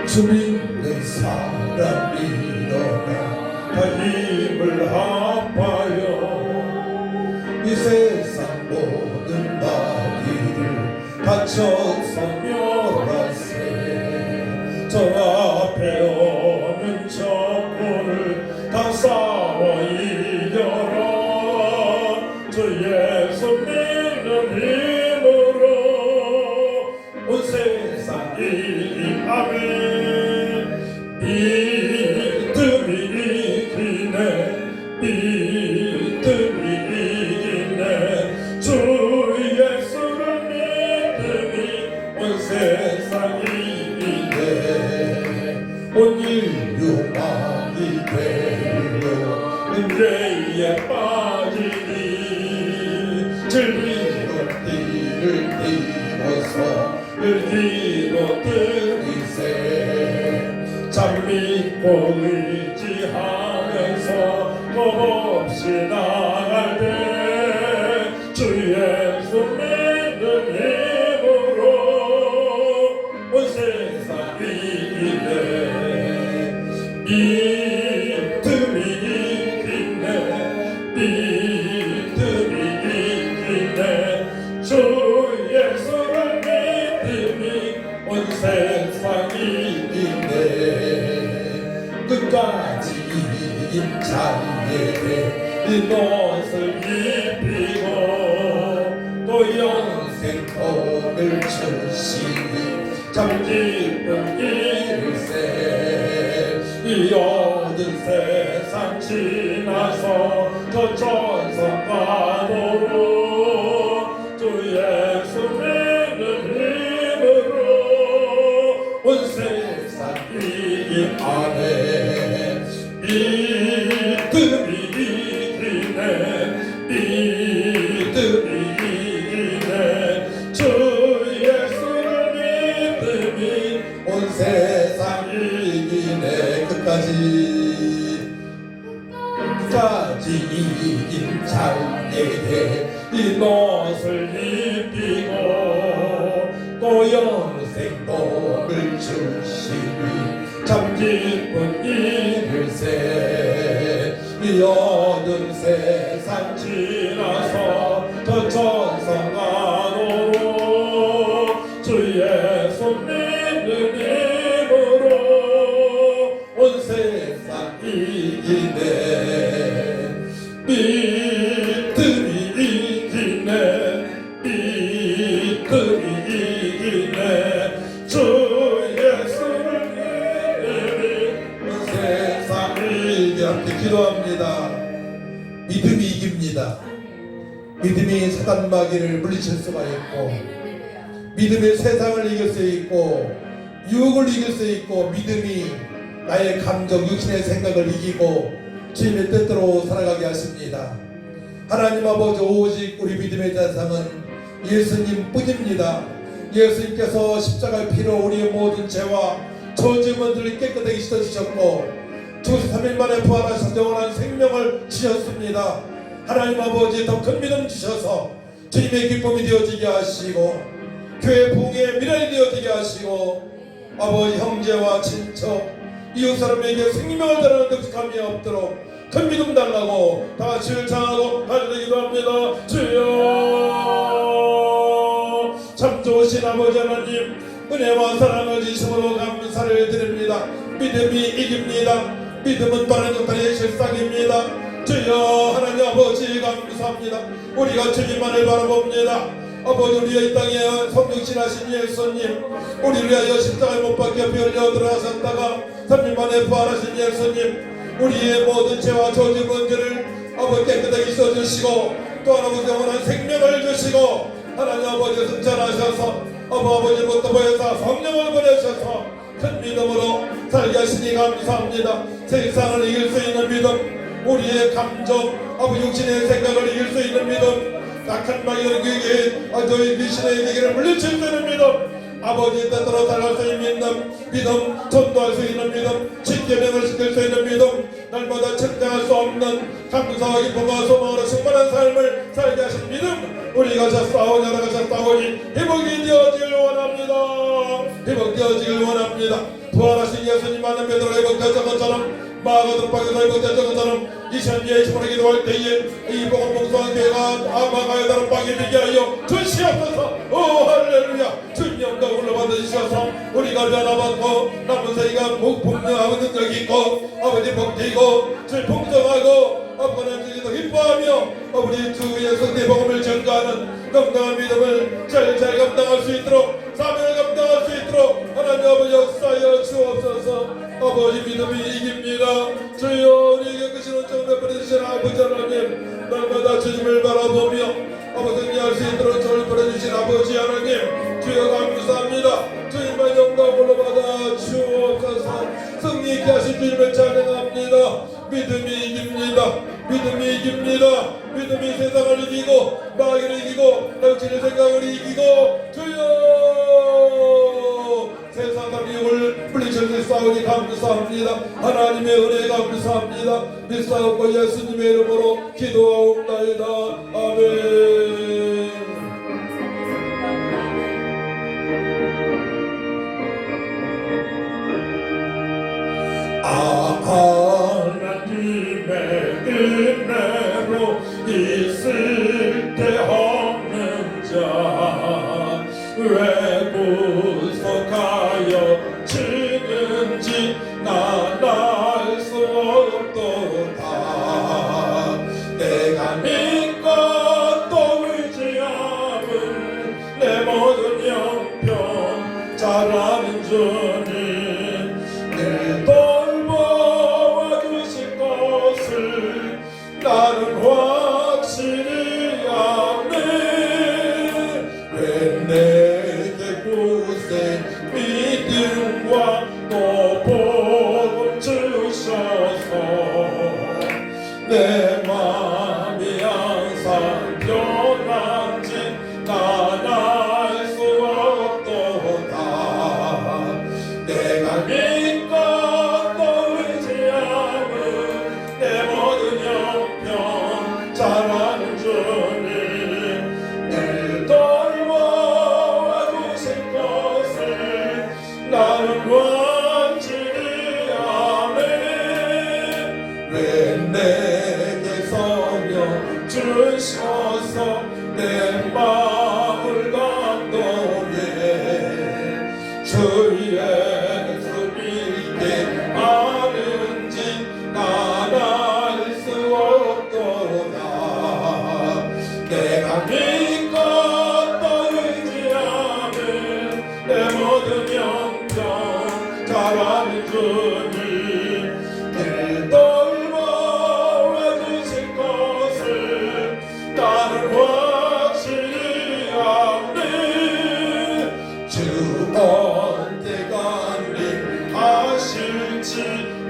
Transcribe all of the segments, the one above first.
주 믿는 사람 일어나 다 힘을 합하여 이 세상 모든 마귀를 바쳐서 멸하세. 저 앞에 오는 적군을 다 싸워 이겨라. 주 예수 믿는 힘으로 온 세상 이기. 아멘. 믿음이 이기네. 믿음이 이기네. 주 예수를 믿음이 온 세상 이기네. 온 인류 마귀 되려 은혜에 빠지니 진리로 띠를 띠워서 을기로 들이세. 참 믿고 의지하면서 겁없이 나갈 때 주 예수 믿는 힘으로 온 세상 이기네. 믿음이 이기네. 믿음이 이기네. 주 예수를 믿음이 온 세상 이기네. 끝까지 이긴 자에게 이 것을 입히고 또 영생 복을 주시니 참 기쁜 일세. 이 어두운 세상 지나서 저 천성가도로 주 예수 믿는 힘으로 온 세상 이긴. 아멘. 믿음이 이기네. 믿음이 이기네. 주 예수를 믿음이 온 세상 이기네. 끝까지 이긴 자에게 이 것을 입히고 또 영생 복을 주시니 참 기쁜 일일세. 이 어두운 세상 지나서 저 천성가도로 주 예수 믿는 힘으로 온 세상 이기네. 믿음이 이기네. 믿음이 이기네. 주 예수를 믿음이 온 세상 이기네. 함께 기도합니다. 믿음이 이깁니다. 믿음이 사단 마귀를 물리칠 수가 있고, 믿음이 세상을 이길 수 있고, 유혹을 이길 수 있고, 믿음이 나의 감정, 육신의 생각을 이기고 주님의 뜻대로 살아가게 하십니다. 하나님 아버지, 오직 우리 믿음의 대상은 예수님 뿐입니다. 예수님께서 십자가의 피로 우리의 모든 죄와 저주문들을 깨끗하게 씻어주셨고 주 3일 만에 부활하셔서 영원한 생명을 주셨습니다. 하나님 아버지, 더 큰 믿음 주셔서 주님의 기쁨이 되어지게 하시고 교회 부흥의 미랄이 되어지게 하시고 아버지, 형제와 친척 이웃 사람에게 생명을 달라는 득식함이 없도록 큰 믿음 달라고 다 같이 일창하고 가져되기도 합니다. 주여, 참 좋으신 아버지 하나님, 은혜와 사랑을 주심으로 감사를 드립니다. 믿음이 이깁니다. 믿음은 빠른 것들의 실상입니다. 주여, 하나님 아버지 감사합니다. 우리가 주님만을 바라봅니다. 아버지, 우리의 땅에 성육신하신 예수님, 우리를 위하여 십자가에 못 박혀 피 흘려 들어가셨다가 3일 만에 부활하신 예수님, 우리의 모든 죄와 저주 문제를 아버지 깨끗하게 씻어주시고 또 아버지 영원한 생명을 주시고 하나님 아버지 승천하셔서 아버지부터 보여서 성령을 보내셔서 큰 믿음으로 살게 하시니 감사합니다. 세상을 이길 수 있는 믿음, 우리의 감정, 아버지 육신의 생각을 이길 수 있는 믿음, 악한 마귀를 저희 귀신의 얘기를 물리칠 수 있는 믿음, 아버지의 뜻대로 살아갈 수 있는 믿음, 전도할 수 있는 믿음, 십계명을 지킬 수 있는 믿음, 날마다 측량할 수 없는 감사와 기쁨과 소망으로 충만한 삶을 살게 하신 믿음, 우리가 싸우니 나가서 싸우니 회복이 되어지길 원합니다. 회복되어지길 원합니다. 부활하신 예수님 많은 베드로의 복되었던 것처럼 마가도 박에서의 복되었던 것처럼 이 현지의 힘으로 기도할 때에 이 복음 봉사한 교회가 마가의 다른 빵이 되게 하여 주시옵소서. 오 할렐루야. 주님 영광 올라받으시옵소서. 우리가 변화받고 남은 사이가 복능하고 능력이 있고 아버지 복되고 주님 풍성하고 아버지 주기도 기뻐하며 우리 주 예수 내 복음을 전가하는 건강한 믿음을 잘 감당할 수 있도록 사명을 감당할 수 있도록 하나님 아버지 역사하여 주옵소서. 아버지 믿음이 이깁니다. 주여 우리에게 크신 은총 베풀어주신 아버지 하나님 날마다 주님을 바라보며 아버지 승리할 수 있도록 저를 보내주신 아버지 하나님 주여 감사합니다. 주님만 영광 올라받아 주옵소서. 승리 있게 하신 주님을 찬양합니다. 믿음이 이깁니다. 믿음이 이깁니다. 믿음이 세상을 이기고 마귀를 이기고 당신의 생각을 이기고 주여 세상 사람을 물리쳐줄 싸우니 감사합니다. 하나님의 은혜 감사합니다. 믿사옵고 예수님의 이름으로 기도하옵나이다. 아멘. 하나님의 은혜로 있을 데 없는 자 왜 구속하여 치는지 난 알 수 없도다. 내가 믿고 또 의지함은 내 모든 형편 잘 아는 주님 내 돌보아 주실 것을 나는 확실히 아네. 왜 내게 굳은 믿음과 또 복음 주셔서 내 맘이 항상 변한지 난 알 수 없도다. 내가 믿고 또 의지함은 내 모든 형편 잘 아는 주님 늘 돌보아 주실 것을 나는 확실히 아네. 왜 내게 성령 주셔서 내 마음을 감동해 주 예수 믿게 아는지 난 알 수 없도다. 내가 믿고 또 의지함은 내 모든 형편 잘 아는 주님 늘 돌보아 주실 것을 나는 확실히 아네. 주 언제 강림하실지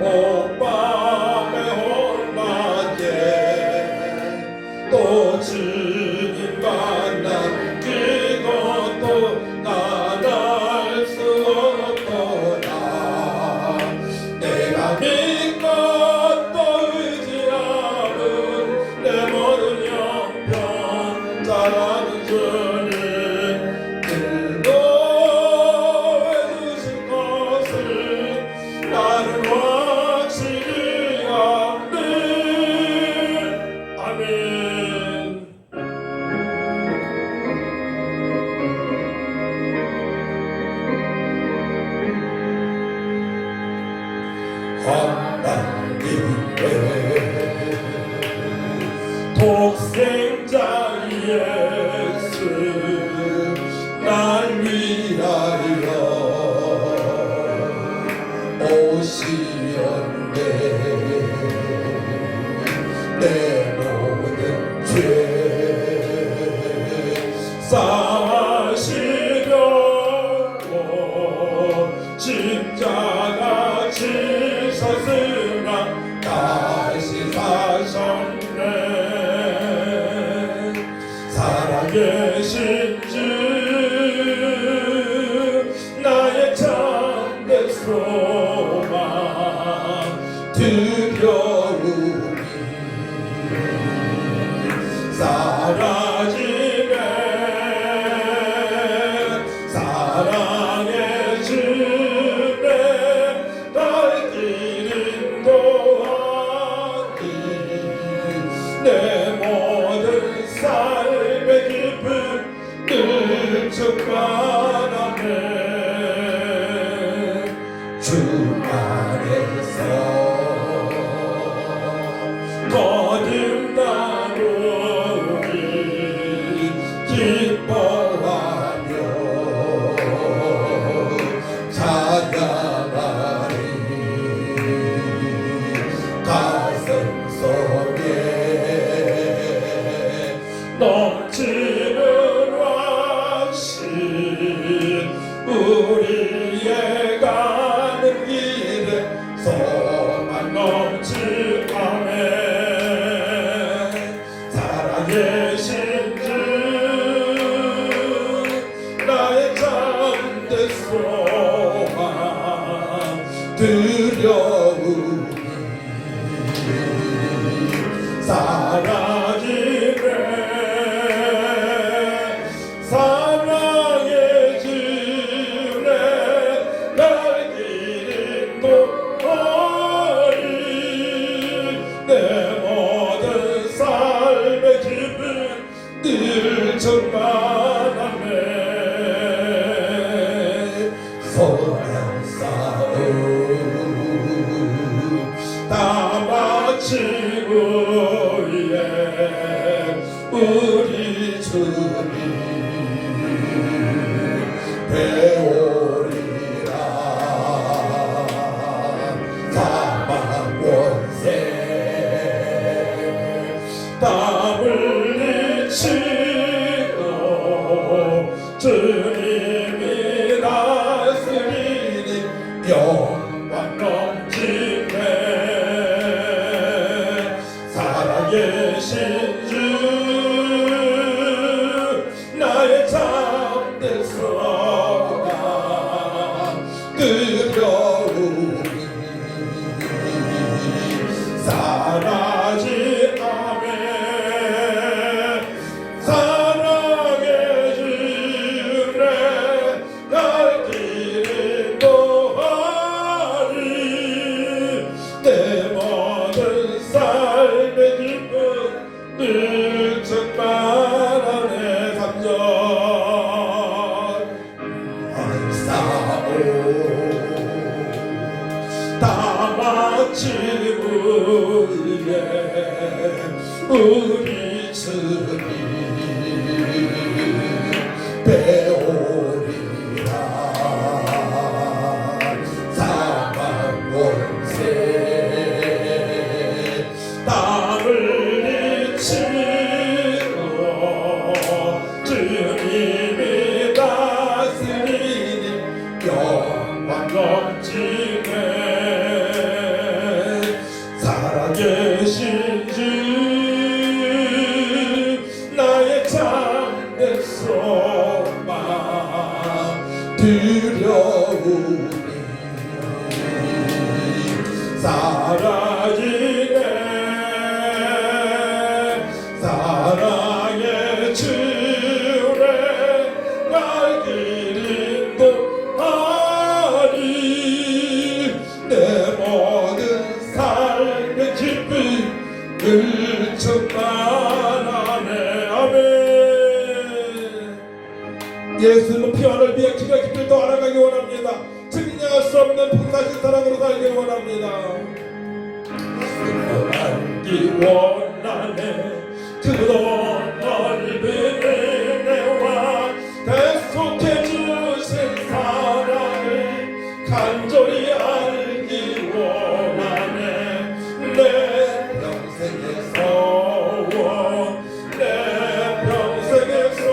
오밤에 혼나게 또 주님 만나 그것도 난 알 수 없도다. 내가 믿고 또 의지함은 내 모든 형편 잘 아는 주님 늘 도와주실 것을 나는 확실히 아네. 아멘. 하나님의 독생자 예수 날 위하여 오시었네. 내 모든 죄 사시려고 십자가 지셨으나 다시 사셨네. 살아계신 주 나의 참된 소망 소년 싸움 다 마치고 이에 우리 주님 배우리라 사망 권세 다 물리치고 주님이 다스리니 영광 넘치네 살아계신 주 나의 참된 소망 두려움이 사라지 아멘 사랑의 주네 날 길을 노하리 내 모든 삶의 기쁨 늘 충만하네 삼전 싸움 다 마치고 이제 우리 주님 배우리라 사망 권세 다 물리치고 주님이 다스리니 영광 넘치네 살아계신 주 나의 참된 소망 두려움이 사라지네 사랑의 주래 날 기린 듯하니 내 모든 삶의 기쁨 늘 충만하네 아멘 예수는 피와를 위해 기가 깊이 더 알아가기 원합니다 증명할 수 없는 풍사신 사랑으로 살기 원합니다 알기 원하네 그도 넓은 은혜와 계속해 주신 사랑을 간절히 알기 원하네 내 평생의 소원 내 평생의 소원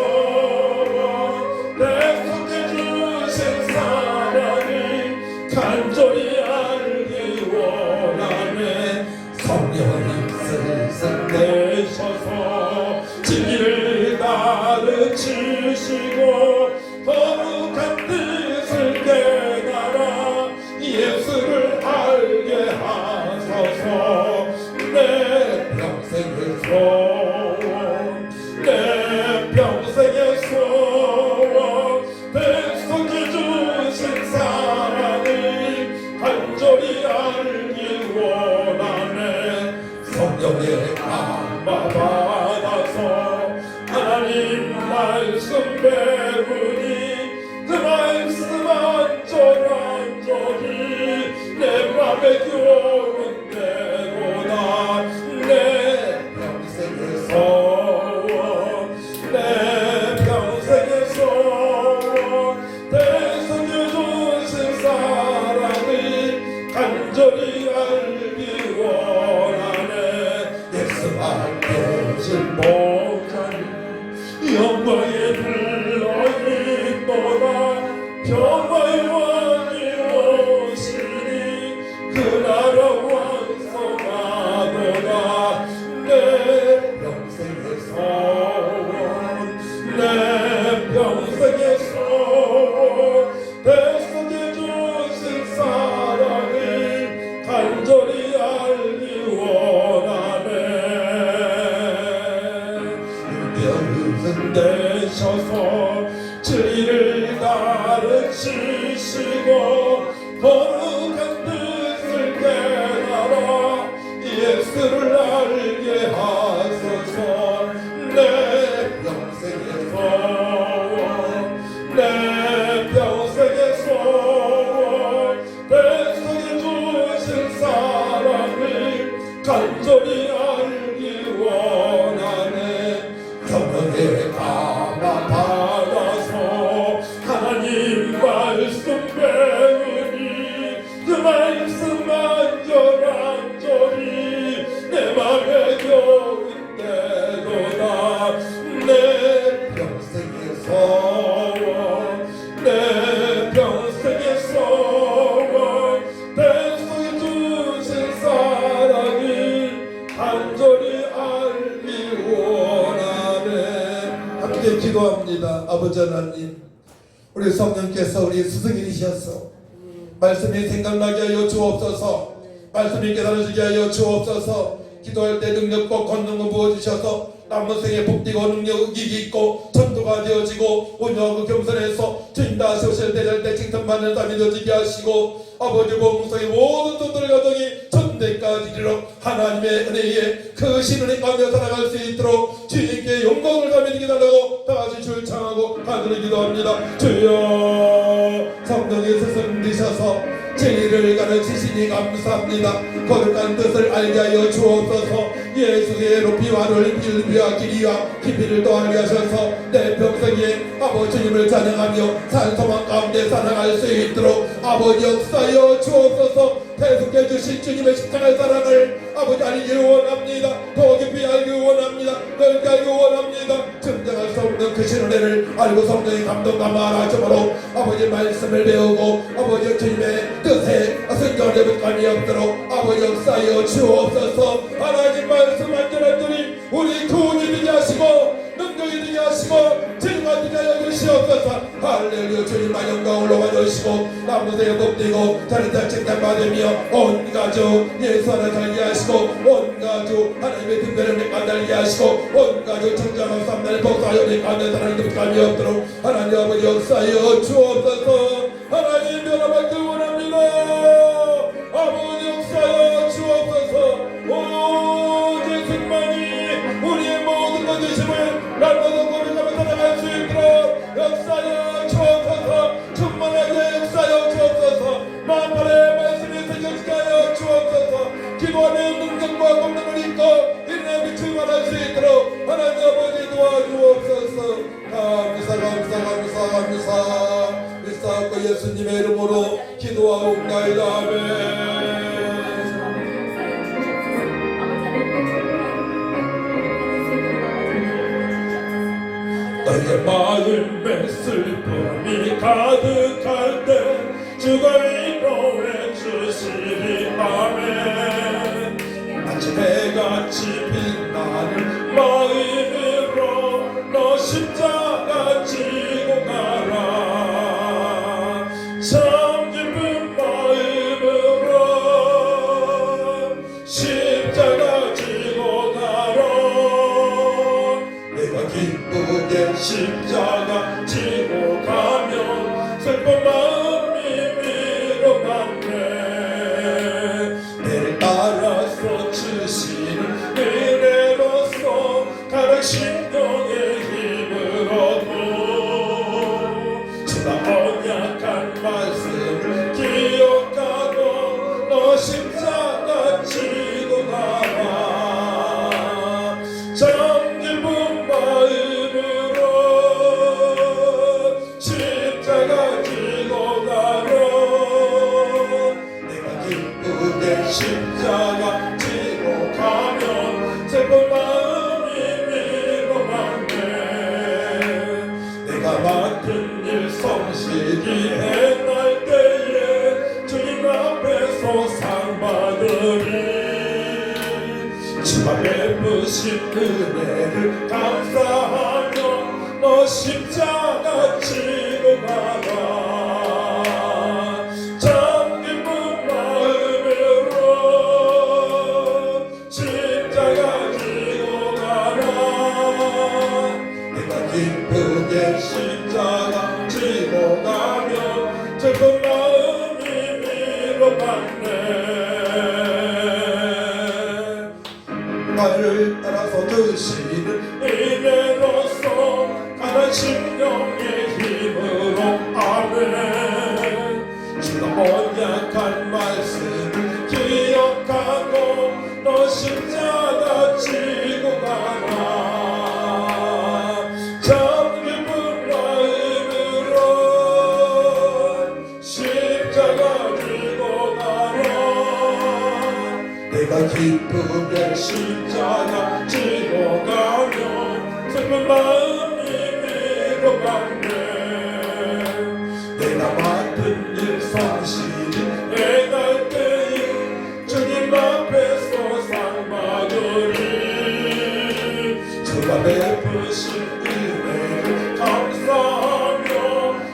계속해 주신 사랑을 간절히 알기 원하네 성령님 스승 되셔서 진리를 가르치시고 거룩한 뜻을 깨달아 예수를 알게 하소서 내 평생의 소원 내 평생의 소원 백성이 주신 사랑을 간절히 알기 원하네 성령의 감화 받아서 하나님 말씀 배우니 그 말씀 안전히 내 맘에 겨운 대로다 내 평생의 소원 내 평생의 소원 대성에 주신 사랑을 간절히 알기 원하네 예수 앞에 진 목자님 영광의 불러이 떠나 평화의 왕이 오시니 그 나라 완성하도다 내 평생의 소원 내 평생의 소원 백성에 주신 사랑을 간절히 알기 원하네 되셔서 진리를 가르치시고 거룩한 뜻을 깨달아 예수를 알게 하소서 내 평생의 소원 내 평생의 소원 말씀 배우니 그 말씀 안절안절히 내 맘에 겨운대도다. 내 평생의 소원 내 평생의 소원 백성이 주신 사랑을 간절히 알기 원하네. 함께 기도합니다. 아버지 하나님, 우리 성령께서 우리 스승이시셔서 말씀이 생각나게 하여 주옵소서. 말씀이 깨달아지게 하여 주옵소서. 기도할 때 능력과 권능을 부어주셔서 남은 생에 복되고 능력이 있고 전도가 되어지고 온유하고 겸손해서 주님 다시 오실 때 칭찬받는 삶이 되어지게 하시고 아버지 봉성의 모든 돈들 가정이 전대까지 이르러 하나님의 은혜에 크신 은혜 가운데 살아갈 수 있도록 주님께 영광을 감해드리게 달라고 다같이 주를 청하고 간절히 기도합니다. 주여, 성령의 스승 되셔서 진리를 가르치시니 감사합니다. 거룩한 뜻을 알게 하여 주옵소서. 예수의 높이와 넓이와 길이와 깊이를 더하게 하셔서 내 평생에 아버지 주님을 찬양하며 산소망 가운데 살아갈 수 있도록 아버지 역사여 주옵소서. 계속해 주신 주님의 십자가의 사랑을 아버지 알기 원합니다. 더 깊이 알기 원합니다. 넓게 알기 원합니다. 증정할 수 없는 그 신은혜를 알고 성령의 감동과 말하심으로 아버지 말씀을 배우고 아버지 주님의 뜻에 순종하는 것감이 없도록 아버지 역사여 주옵소서. 하나님 말씀 안전한들이 우리 구원이 되게 하시고 능력이 되게 하시고 진리가 되게 하여 주시옵소서. 할렐루야. 주님만 영광 올라가 주시고 남무새에 복되고 자리자 칭찬받으며 온 가족 예수 하나 살게 하시고 온 가족 하나님의 특별한 은혜가 달게 하시고 온 가족 청장하고 삼날 복사하여 내 가운데 하나님의 감이 없도록 하나님 아버지 역사여 주옵소서. 하나님 변화받기 원합니다. 아버지 역사여 주옵소서. 오직 승만이 우리의 모든 것 되심을 날마다 고백하며 살아갈 수 있도록 역사여 주옵소서. 충만하게 역사여 주옵소서. 만발의 말씀이 새겨지게 하여 주옵소서. 기도하는 능력과 권능을 입고 인내 빛을 발할 수 있도록 하나님 아버지 도와주옵소서. 감사 믿사옵고 예수님의 이름으로 기도하옵나이다. 아멘. 너의 마음에 슬픔이 가득할 때 주가 위로해 주시리. 아멘. 아침에 같이 빛나는 마음으로 너 십자가 지고 가라. 참 기쁜 마음으로 십자가 지고 가라. 내가 기쁘게 십자가 지고 가면 슬픈 마음이 위로받네. 내를 따라서 주시는 은혜로서 가장 신령의 힘을 얻고 주가 언약한 말씀을 기억하고 너 십자가 지고 가라. 참 기쁜 마음으로 십자가 지고 가라. 내가 기쁘게 십자가 지고 가면 슬픈 마음이 위로받네. 내가 맡은 일 성실히 행할 때에 주님 앞에서 상 받으리. 주가 베푸신 은혜를 감사하며 너 십자가 지고 가라. 참 기쁜 마음으로 십자가 지고 가라. 내가 기쁘게 십자가 지고 가면 슬픈 마음이 위로받네. 나를 따라서 드시는 은혜로서 가난 심령의 힘으로. 아멘. 주가 언약한 말씀을 기억하고 너 십자가 지고 가라. 참 기쁜 마음으로 기쁘게 십자가 지고 가며 슬픈 마음이 밀어가네. 내가 맡은 일 성실히 행할 때에 주님 앞에서 상 받으리. 주가 베푸신 은혜를 감사하며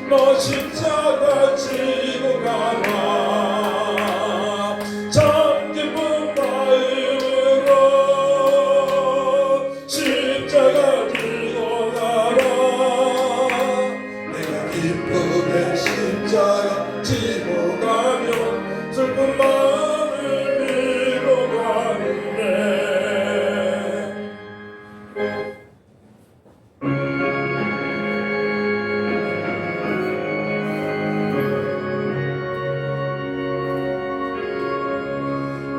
너 십자가 지고 가라. 참 기쁜 마음으로 십자가 지고 가라. 내가 기쁘게 십자가 지고 가면 슬픈 마음을 밀고 가는데.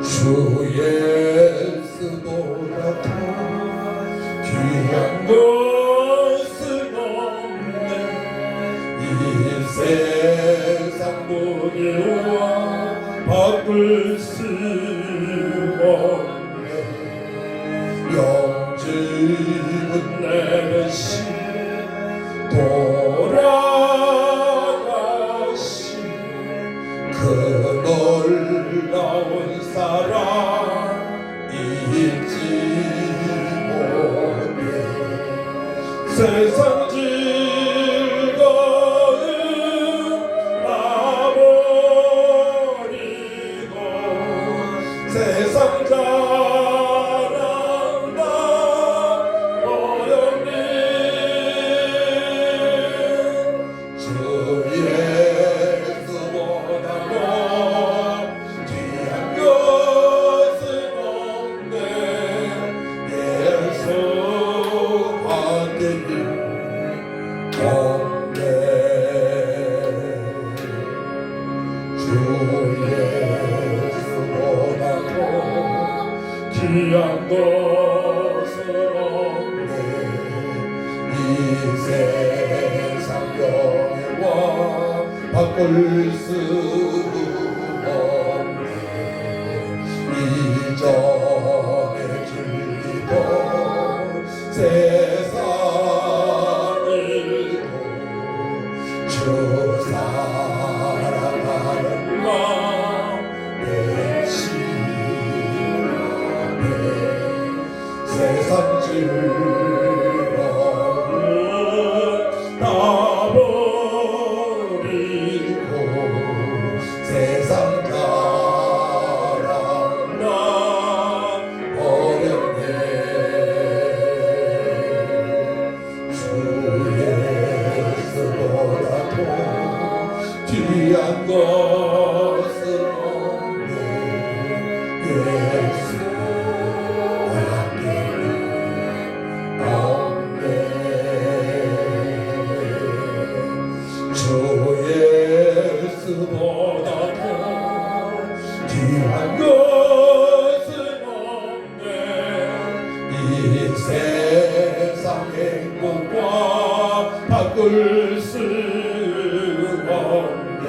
주 예수보다 더 귀한 것은 없네. 이 세상 무기와 바꿀 수 없네. 영집은 내시 돌아가시 그 놀라운 사랑 잊지 못해. 세상 즐거움 놔버리고 세상 자랑 다 버렸네. 주 예수보다 더 귀한 것은 없네. 예수 받으니 없네. 주 예수보다 더 귀한 것은 없네. 이 세상 영예와 바꿀 수 없네. 이전에 즐기던 세상을 주 사랑하는 마음 대신하네. 세상 즐거움은 다 버리고 세상 자랑 다 버렸네. 주 예수보다 더 귀한 것은 없네. 예수 받으니 없네. 주 예수보다 더 귀한 것은 없네. 이 세상 행복과 바꿀 수 없네.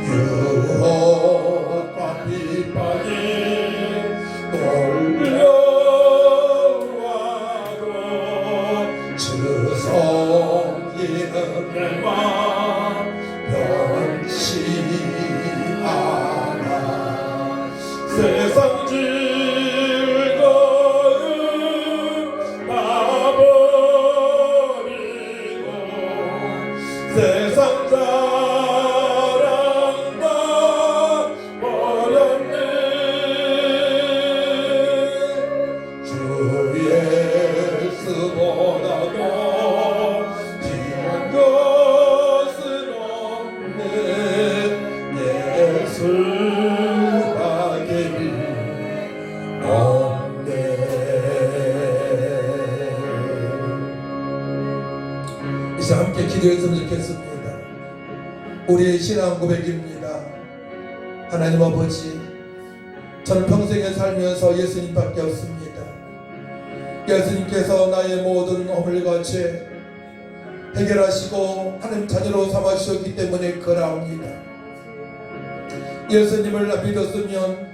유혹과 핍박이 몰려와도 주 섬기는 내 마음 변치 않아. 세상 즐거움 다 버리고 세상 자랑 다 버렸네. 주 예수보다 더 귀한 것은 없네. 예수 받으니 없네. 이제 함께 기도했으면 좋겠습니다. 우리의 신앙 고백입니다. 하나님 아버지, 저는 평생에 살면서 예수님밖에 없습니다. 예수님께서 나의 모든 허물과 죄 해결하시고 하나님 자녀로 삼아주셨기 때문에 그러합니다. 예수님을 믿었으면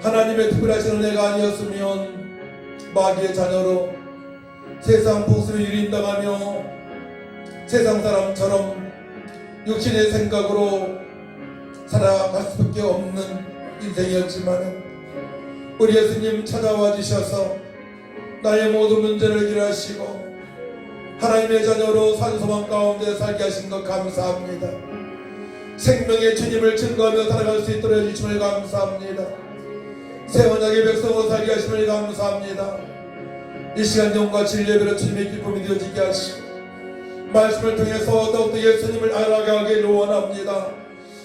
하나님의 특별하신 은혜가 아니었으면 마귀의 자녀로 세상 복수를 유린당하며 세상 사람처럼 육신의 생각으로 살아갈 수밖에 없는 인생이었지만 우리 예수님 찾아와 주셔서 나의 모든 문제를 해결하시고 하나님의 자녀로 산소망 가운데 살게 하신 것 감사합니다. 생명의 주님을 증거하며 살아갈 수 있도록 해주심을 감사합니다. 새 언약의 백성으로 살게 하심을 감사합니다. 이 시간 영과 진리를 주님의 기쁨이 되어지게 하시고 말씀을 통해서 더욱더 예수님을 알아가길 원합니다.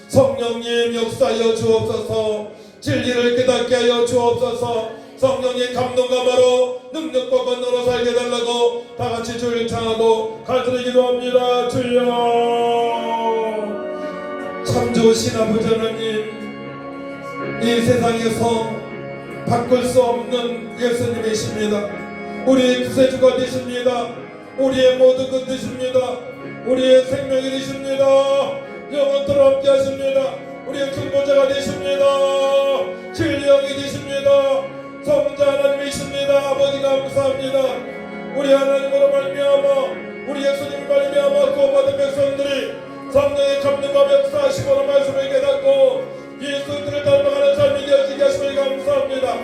성령님 역사하여 주옵소서. 진리를 깨닫게 하여 주옵소서. 성령의 감동과 바로 능력과 권능으로 살게 달라고 다같이 주를 청하고 간절히 기도합니다. 주여, 참 좋으신 아버지 하나님, 이 세상에서 바꿀 수 없는 예수님이십니다. 우리의 구세주가 되십니다. 우리의 모든 것 되십니다. 우리의 생명이 되십니다. 영원토록 함께 하십니다. 우리의 중보자가 되십니다. 진리형이 되십니다. 성자 하나님이십니다. 아버지 감사합니다. 우리 하나님으로 말미암아 우리 예수님 말미암아 구원받은 백성들이 성령의 감동과 역사하시고 말씀을 깨닫고 예수님을 닮아가는 삶이 되어지게 하심을 감사합니다.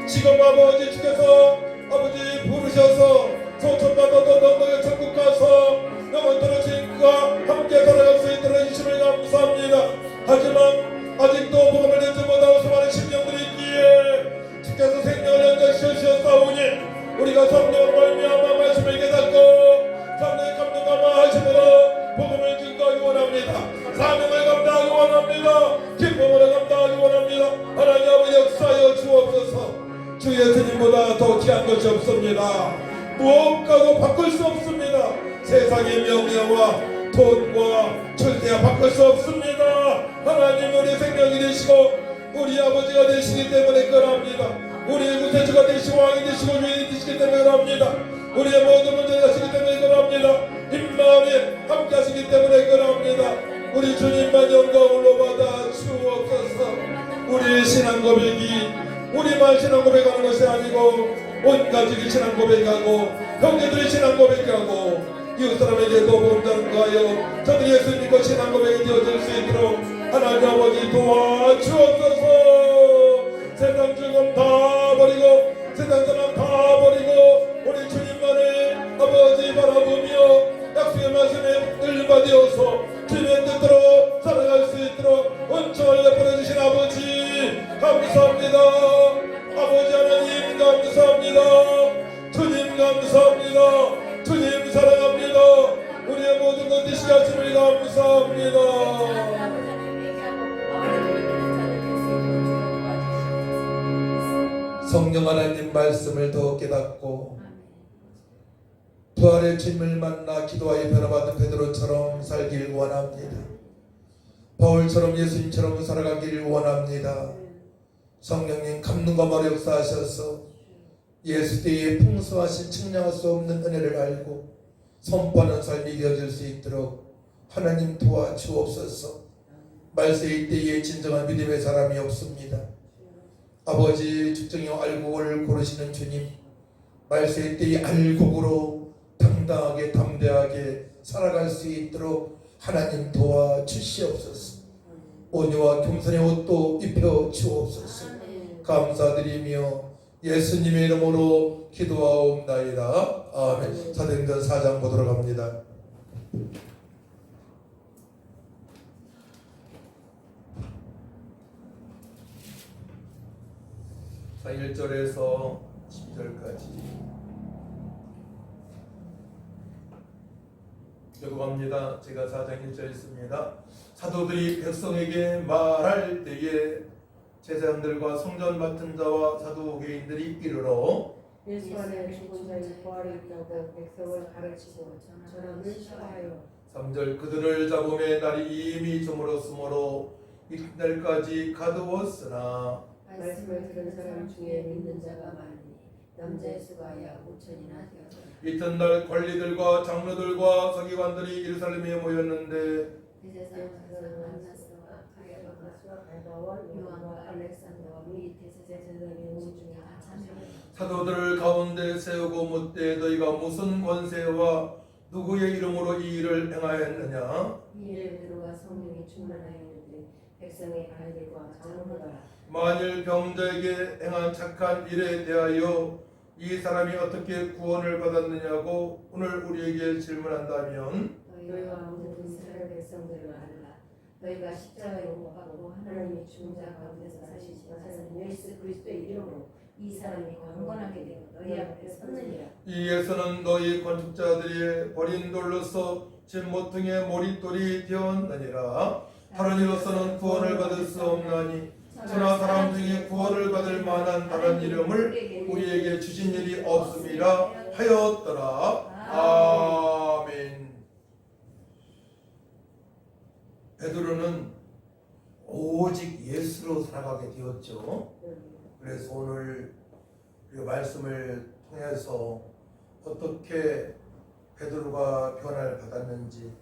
지금 아버지 주께서 아버지 부르셔서 소천받아도 너무의 천국 가서 영원토록 주님과 함께 살아갈 수 있도록 해주심을 감사합니다. 하지만 아직도 복음을 듣지 못하고 수많은 심령들이 있기에 주께서 생명을 연장시키셨사오니 우리가 성령으로 말미암아 말씀을 깨닫고 성령의 감동과 하심으로 복음을 증거하기 원합니다. 사명을 감당하기 원합니다. 기쁨을 감당하기 원합니다. 하나님 아버지 역사하여 주옵소서. 주 예수님보다 더 귀한 것이 없습니다. 무엇과도 바꿀 수 없습니다. 세상의 명예와 돈과 철대와 바꿀 수 없습니다. 하나님 우리 생명이 되시고 우리 아버지가 되시기 때문에 그럽니다. 우리의 구세주가 되시고 왕이 되시고 주인이 되시기 때문에 그럽니다. 우리의 모든 문제를 하시기 때문에 그럽니다. 흰마음에 함께 하시기 때문에 그럽니다. 우리 주님만 영광으로 받아 주옵소서. 우리의 신앙 고백이 우리만 신앙 고백하는 것이 아니고 온 가족이 신앙 고백하고 형제들이 신앙 고백하고 이웃 사람에게도 복음 전가하여 저들이 예수님과 신앙 고백이 되어질 수 있도록 하나님 아버지 도와주옵소서. 세상 즐거움 다 버리고 세상 사람 다 버리고 우리 주님만의 아버지 바라보며 약속의 말씀에 일받되어서 주님의 뜻대로 살아갈 수 있도록 은총을 베풀어 주신 아버지 감사합니다. 아버지 하나님 감사합니다. 주님 감사합니다. 주님 사랑합니다. 우리의 모든 것 되시게 하심을 감사합니다. 성령 하나님 말씀을 더 깨닫고 부활의 주님을 만나 기도하여 변화받은 베드로처럼 살길 원합니다. 바울처럼 예수님처럼 살아가기를 원합니다. 성령님 감동과 말로 역사하셔서 예수 때의 풍성하신 측량할 수 없는 은혜를 알고 선포하는 삶이 되어질 수 있도록 하나님 도와주옵소서. 말세의 때에 진정한 믿음의 사람이 없습니다. 아버지 죽정이 알곡을 고르시는 주님, 말세의 때의 알곡으로 당당하게 담대하게 살아갈 수 있도록 하나님 도와주시옵소서. 온유와 겸손의 옷도 입혀 주옵소서. 감사드리며 예수님의 이름으로 기도하옵나이다. 아멘. 사도행전 4장 보도록 합니다. 1절에서 12절까지 교독합니다. 제가 4장 1절 있습니다. 사도들이 백성에게 말할 때에 제사장들과 성전 맡은 자와 사두개인들이 이르러 예수 안에 죽은 자의 부활이 있다고 백성을 가르치고 전함을 시하여 3절 그들을 잡음의 날이 이미 저물었으므로 이날까지 가두었으나 말씀을 들은 사람 중에 믿는 자가 많으니 남자의 수가 약 5천이나 되었다. 이튿날 관리들과 장로들과 서기관들이 예루살렘에 모였는데 대제사장을 만났으나 가야바와 요한과 알렉산더와 및 대제사장의 온 중에 다 참여하였다. 사도들을 가운데 세우고 묻되 너희가 무슨 권세와 누구의 이름으로 이 일을 행하였느냐? 이 일을 들어와 성령이 충만하였는데 백성의 관리와 장로들아 만일 병자에게 행한 착한 일에 대하여 이 사람이 어떻게 구원을 받았느냐고 오늘 우리에게 질문한다면 너희와 모든 이스라엘 백성들을 알라. 너희가 십자가에 못 박고 하나님의 죽은 자 가운데서 사신 예수 그리스도의 이름으로 이 사람이 강건하게 되어 너희 앞에 섰느니라. 이 예수는 너희 건축자들이 버린 돌로서 집 모퉁이의 모릿돌이 되었느니라. 다른 이로서는 구원을 받을 수 없나니 천하 사람 중에 구원을 받을 만한 다른 이름을 우리에게 주신 일이 없음이라 하였더라. 아멘. 베드로는 오직 예수로 살아가게 되었죠. 그래서 오늘 이 말씀을 통해서 어떻게 베드로가 변화를 받았는지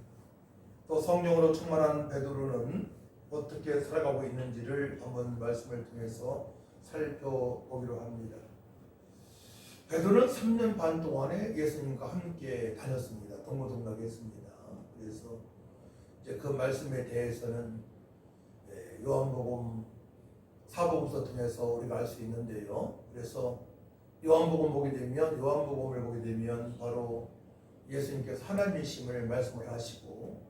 또 성령으로 충만한 베드로는 어떻게 살아가고 있는지를 한번 말씀을 통해서 살펴보기로 합니다. 베드로는 3년 반 동안에 예수님과 함께 다녔습니다. 동고동락했습니다. 그래서 이제 그 말씀에 대해서는 요한복음 사복음서 통해서 우리가 알 수 있는데요. 그래서 요한복음을 보게 되면 바로 예수님께서 하나님이심을 말씀을 하시고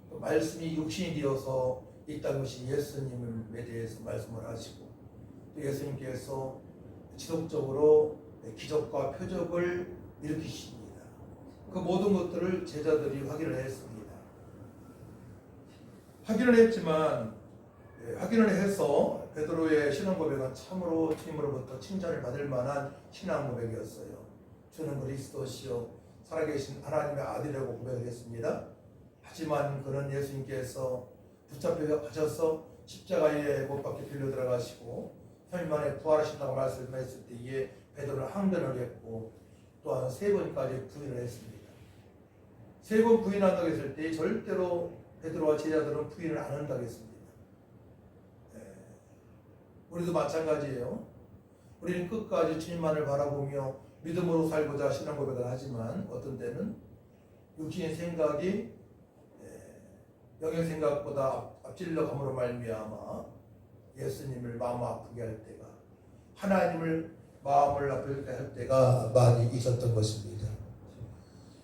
또 말씀이 육신이 되어서 이 땅에 오신 예수님에 대해서 말씀을 하시고 또 예수님께서 지속적으로 기적과 표적을 일으키십니다. 그 모든 것들을 제자들이 확인을 했습니다. 확인을 해서 베드로의 신앙 고백은 참으로 주님으로부터 칭찬을 받을 만한 신앙 고백이었어요. 주는 그리스도시요 살아계신 하나님의 아들이라고 고백을 했습니다. 하지만 그는 예수님께서 붙잡혀 가셔서 십자가에 못 박혀 빌려 들어가시고 3일 만에 부활하신다고 말씀했을 때에 베드로는 항변을 했고 또한 3번까지 부인을 했습니다. 3번 부인한다고 했을 때 절대로 베드로와 제자들은 부인을 안 한다고 했습니다. 우리도 마찬가지예요. 우리는 끝까지 주님만을 바라보며 믿음으로 살고자 신앙 고백을 하지만 어떤 때는 육신의 생각이 영의 생각보다 앞질러 감으로 말미암아 예수님을 마음 아프게 할 때가 하나님을 마음을 아프게 할 때가 많이 있었던 것입니다.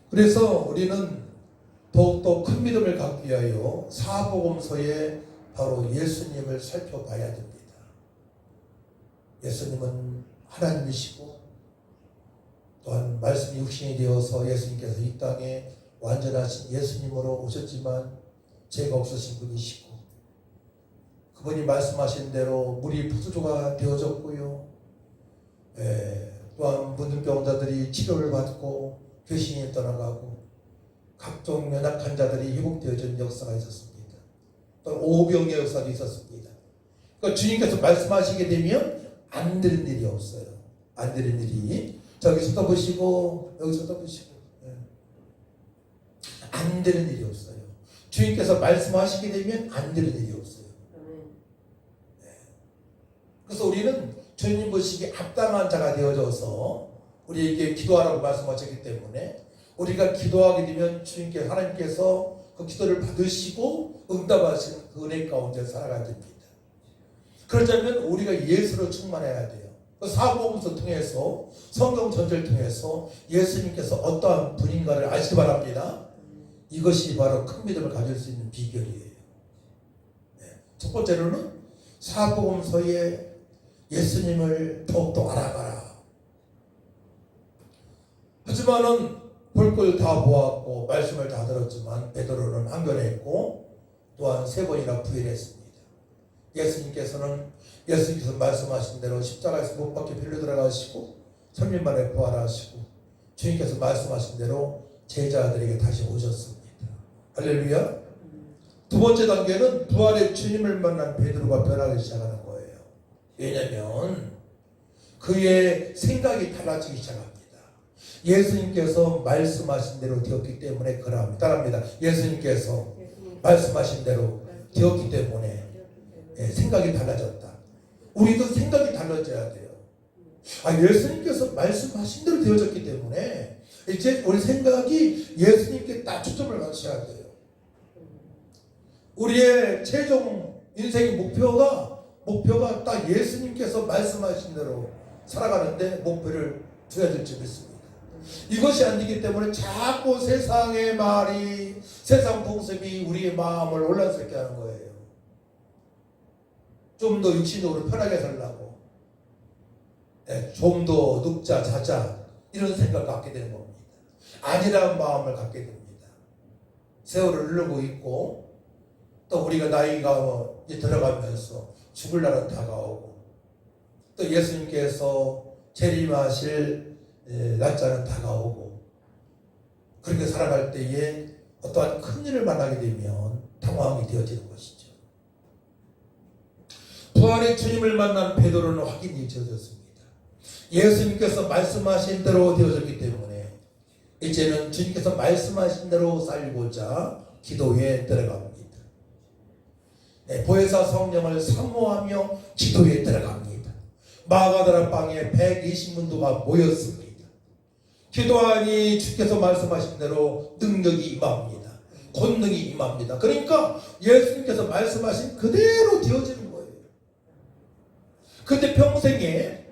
그래서 우리는 더욱더 큰 믿음을 갖기 위하여 사복음서에 바로 예수님을 살펴봐야 됩니다. 예수님은 하나님이시고 또한 말씀이 육신이 되어서 예수님께서 이 땅에 완전하신 예수님으로 오셨지만 죄가 없으신 분이시고 그분이 말씀하신 대로 물이 포도주가 되어졌고요. 또한 문둥병자들이 치료를 받고 교신이 떠나가고 각종 연약한 자들이 회복되어진 역사가 있었습니다. 또 오병의 역사도 있었습니다. 그러니까 주님께서 말씀하시게 되면 안 되는 일이 없어요. 안 되는 일이 저기서도 보시고 여기서도 보시고 안 되는 일이 없어요. 주님께서 말씀하시게 되면 안 되는 일이 없어요. 그래서 우리는 주님 보시기에 합당한 자가 되어져서 우리에게 기도하라고 말씀하셨기 때문에 우리가 기도하게 되면 주님께서 하나님께서 그 기도를 받으시고 응답하시는 그 은혜 가운데 살아가야 됩니다. 그러자면 우리가 예수로 충만해야 돼요. 그 사복음서 통해서 성경 전체를 통해서 예수님께서 어떠한 분인가를 아시기 바랍니다. 이것이 바로 큰 믿음을 가질 수 있는 비결이에요. 첫 번째로는 사복음서에 예수님을 더욱더 알아가라. 하지만은 볼 걸 다 보았고 말씀을 다 들었지만 베드로는 항변했고 또한 3번이나 부인했습니다. 예수님께서 말씀하신 대로 십자가에서 못 박혀 빌려 들어가시고 3일 만에 부활하시고 주님께서 말씀하신 대로 제자들에게 다시 오셨습니다. 할렐루야. 두 번째 단계는 부활의 주님을 만난 베드로가 변하기 시작하는 거예요. 왜냐하면 그의 생각이 달라지기 시작합니다. 예수님께서 말씀하신 대로 되었기 때문에 그러합니다. 따라합니다. 예수님께서 말씀하신 대로 되었기 때문에 생각이 달라졌다. 우리도 생각이 달라져야 돼요. 예수님께서 말씀하신 대로 되어졌기 때문에 이제 우리 생각이 예수님께 딱 초점을 맞춰야 돼요. 우리의 최종 인생의 목표가 딱 예수님께서 말씀하신 대로 살아가는데 목표를 두어야 될 줄 믿습니다. 이것이 안 되기 때문에 자꾸 세상의 말이, 세상 풍습이 우리의 마음을 혼란스럽게 하는 거예요. 좀 더 육신적으로 편하게 살라고, 좀 더 눕자 자자 이런 생각을 갖게 되는 겁니다. 아니라는 마음을 갖게 됩니다. 세월을 흐르고 있고 또 우리가 나이가 이제 들어가면서 죽을 날은 다가오고 또 예수님께서 재림하실 날짜는 다가오고 그렇게 살아갈 때에 어떠한 큰 일을 만나게 되면 당황이 되어지는 것이죠. 부활의 주님을 만난 베드로는 확인이 되어졌습니다. 예수님께서 말씀하신 대로 되어졌기 때문에 이제는 주님께서 말씀하신 대로 살고자 기도에 들어갑니다. 보혜사 성령을 사모하며 기도에 들어갑니다. 마가다라 방에 120문도가 모였습니다. 기도하니 주께서 말씀하신 대로 능력이 임합니다. 권능이 임합니다. 그러니까 예수님께서 말씀하신 그대로 되어지는 거예요. 그때 평생에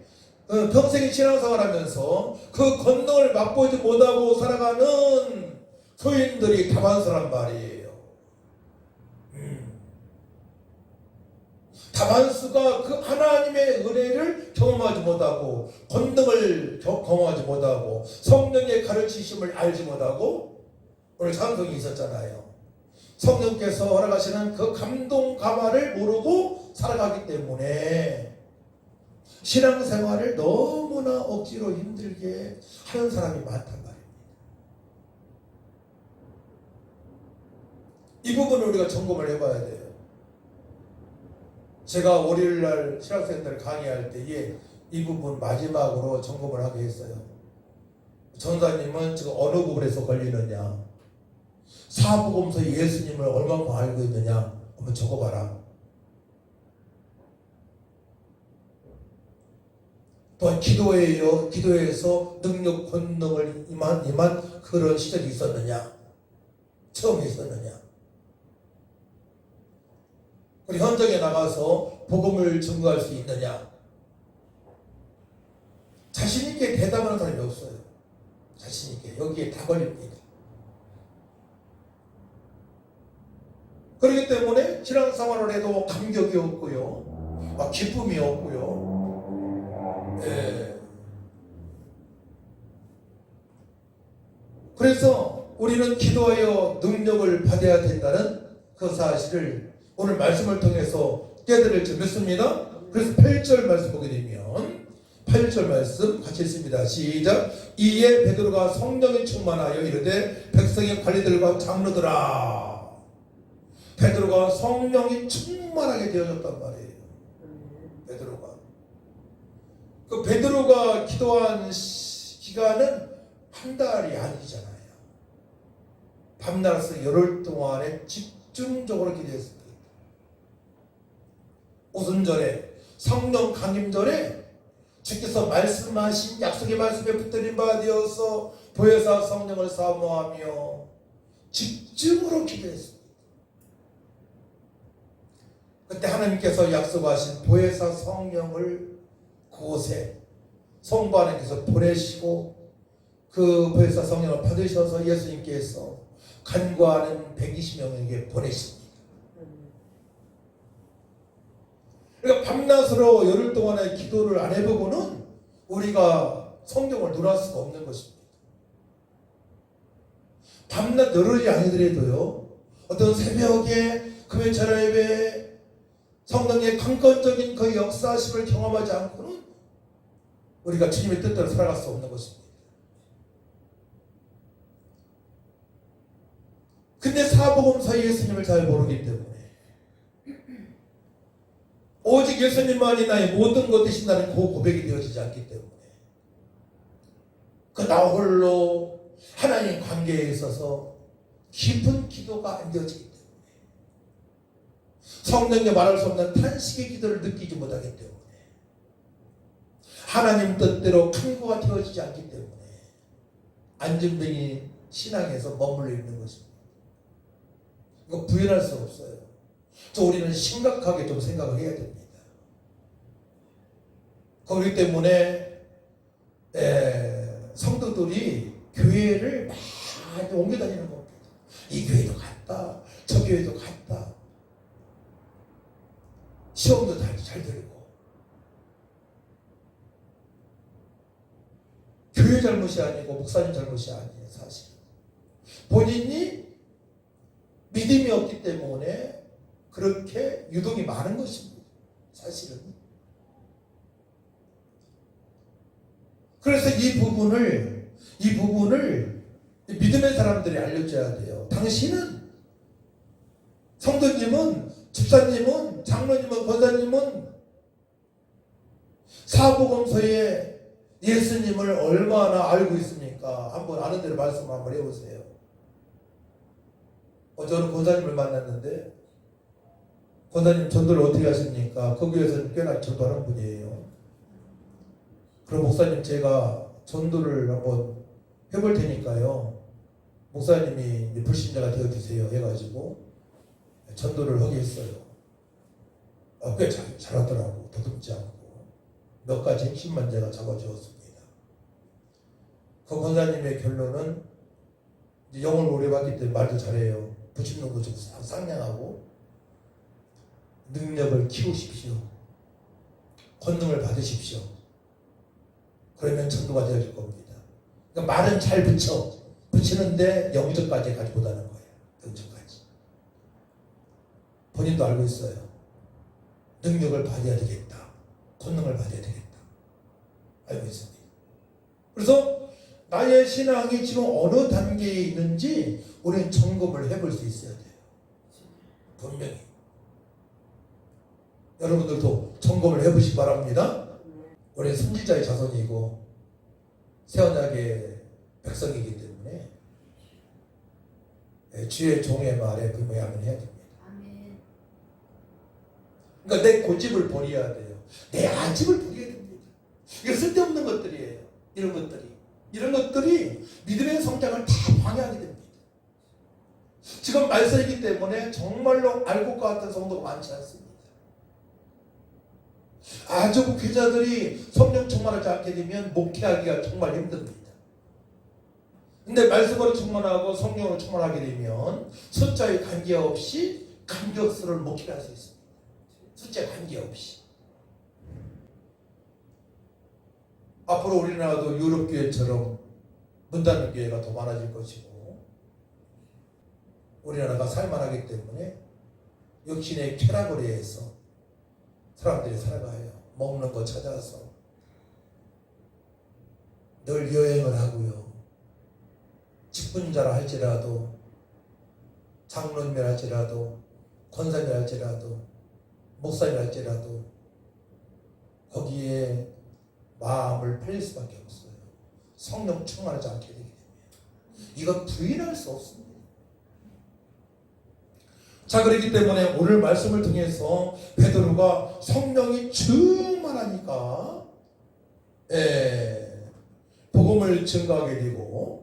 신앙생활 하면서 그 권능을 맛보지 못하고 살아가는 소인들이 다반수란 말이에요. 다반수가 그 하나님의 은혜를 경험하지 못하고 권능을 경험하지 못하고 성령의 가르치심을 알지 못하고 오늘 찬송이 있었잖아요. 성령께서 허락하시는 그 감동 감화를 모르고 살아가기 때문에 신앙생활을 너무나 억지로 힘들게 하는 사람이 많단 말입니다. 이 부분을 우리가 점검을 해봐야 돼요. 제가 월요일날 신학생들 강의할 때에 이 부분 마지막으로 점검을 하게 했어요. 전사님은 지금 어느 부분에서 걸리느냐, 사복음서 예수님을 얼마나 알고 있느냐 한번 적어봐라. 또한 기도에서 능력 권능을 임한 그런 시절이 있었느냐, 처음에 있었느냐. 우리 현장에 나가서 복음을 증거할 수 있느냐. 자신 있게 대답하는 사람이 없어요. 자신 있게 여기에 다 걸립니다. 그렇기 때문에 신앙생활을 해도 감격이 없고요, 기쁨이 없고요. 그래서 우리는 기도하여 능력을 받아야 된다는 그 사실을 오늘 말씀을 통해서 깨달을 줄 믿습니다. 그래서 8절 말씀 보게 되면 8절 말씀 같이 읽습니다. 시작. 이에 베드로가 성령에 충만하여 이르되 백성의 관리들과 장로들아. 베드로가 성령이 충만하게 되어졌단 말이에요. 베드로가 기도한 기간은 한 달이 아니잖아요. 밤낮에서 열흘 동안에 집중적으로 기도했습니다. 오순절에 성령 강림절에 주께서 말씀하신 약속의 말씀에 붙들린 바 되어서 보혜사 성령을 사모하며 집중으로 기도했습니다. 그때 하나님께서 약속하신 보혜사 성령을 그곳에 성부 하나님께서 보내시고 그 보혜사 성령을 받으셔서 예수님께서 간구하는 120명에게 보내십니다. 그러니까 밤낮으로 열흘 동안의 기도를 안 해보고는 우리가 성경을 논할 수가 없는 것입니다. 밤낮 열흘이 아니더라도요, 어떤 새벽에 금요철 예배 성령의 강건적인 그 역사심을 경험하지 않고는 우리가 주님의 뜻대로 살아갈 수 없는 것입니다. 근데 사복음서 예수님을 잘 모르기 때문에 오직 예수님만이 나의 모든 것 되신다는 그 고백이 되어지지 않기 때문에 그 나 홀로 하나님 관계에 있어서 깊은 기도가 안 되어지기 때문에 성령님 말할 수 없는 탄식의 기도를 느끼지 못하기 때문에 하나님 뜻대로 간구가 되어지지 않기 때문에 안진뱅이 신앙에서 머물러 있는 것입니다. 이거 부인할 수 없어요. 저 우리는 심각하게 좀 생각을 해야 됩니다. 그렇기 때문에 성도들이 교회를 많이 옮겨 다니는 겁니다. 이 교회도 갔다, 저 교회도 갔다. 시험도 잘 들고. 교회 잘못이 아니고 목사님 잘못이 아니에요, 사실. 본인이 믿음이 없기 때문에 그렇게 유동이 많은 것입니다, 사실은. 그래서 이 부분을 믿음의 사람들이 알려줘야 돼요. 당신은, 성도님은, 집사님은, 장로님은, 권사님은 사복음서에 예수님을 얼마나 알고 있습니까? 한번 아는 대로 말씀 한번 해보세요. 저는 권사님을 만났는데, 권사님 전도를 어떻게 하십니까? 거기에서는 꽤나 전도하는 분이에요. 그럼 목사님 제가 전도를 한번 해볼 테니까요, 목사님이 불신자가 되어주세요 해가지고 전도를 하게 했어요. 꽤 잘하더라고. 더듬지 않고 몇 가지 핵심만 제가 잡아주었습니다. 그 권사님의 결론은, 이제 영을 오래 봤기 때문에 말도 잘해요. 부침놈도 좀 쌍냥하고, 능력을 키우십시오. 권능을 받으십시오. 그러면 전도가 되어질 겁니다. 그러니까 말은 잘 붙이는데 영적까지 가지 못하는 거예요. 영적까지. 본인도 알고 있어요. 능력을 받아야 되겠다. 권능을 받아야 되겠다. 알고 있습니다. 그래서 나의 신앙이 지금 어느 단계에 있는지 우리는 점검을 해볼 수 있어야 돼요. 분명히. 여러분들도 점검을 해보시기 바랍니다. 우리는 선지자의 자손이고 새 언약의 백성이기 때문에 주의 종의 말에 분명히 해야 됩니다. 그러니까 내 고집을 버려야 돼요. 내 아집을 버려야 됩니다. 이거 쓸데없는 것들이에요. 이런 것들이 믿음의 성장을 다 방해하게 됩니다. 지금 말세이기 때문에 정말로 알고 것 같은 성도가 많지 않습니다. 아주 목회자들이 성령 충만하지 않게 되면 목회하기가 정말 힘듭니다. 근데 말씀으로 충만하고 성령으로 충만하게 되면 숫자에 관계없이 감격스러운 목회를 할 수 있습니다. 숫자에 관계없이. 앞으로 우리나라도 유럽교회처럼 문 닫는 교회가 더 많아질 것이고, 우리나라가 살만하기 때문에 역신의 쾌락을 위해서 사람들이 살아가요. 먹는 거 찾아서 늘 여행을 하고요. 직분자라 할지라도, 장로님이라 할지라도, 권사님이라 할지라도, 목사님이라 할지라도 거기에 마음을 팔릴 수밖에 없어요. 성령 충만하지 않게 되기 때문에. 이건 부인할 수 없습니다. 자, 그렇기 때문에 오늘 말씀을 통해서 베드로가 성령이 충만하니까 복음을 증거하게 되고,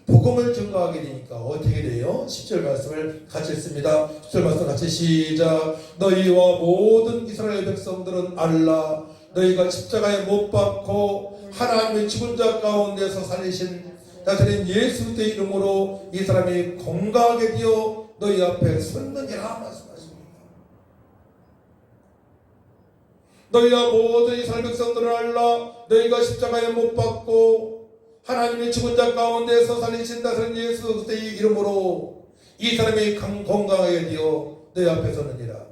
복음을 증거하게 되니까 어떻게 돼요? 10절 말씀을 같이 읽습니다. 10절 말씀 같이 시작. 너희와 모든 이스라엘 백성들은 알라. 너희가 십자가에 못 박고 하나님의 죽은 자 가운데서 살리신 나사렛 예수 그리스도의 이름으로 이 사람이 건강하게 되어 너희 앞에 섰느니라 말씀하십니다. 너희와 모든 이스라엘 백성들을 알라. 너희가 십자가에 못 박고 하나님의 죽은 자 가운데서 살리신 나사렛 예수 그리스도의 이름으로 이 사람이 건강하게 되어 너희 앞에 섰느니라.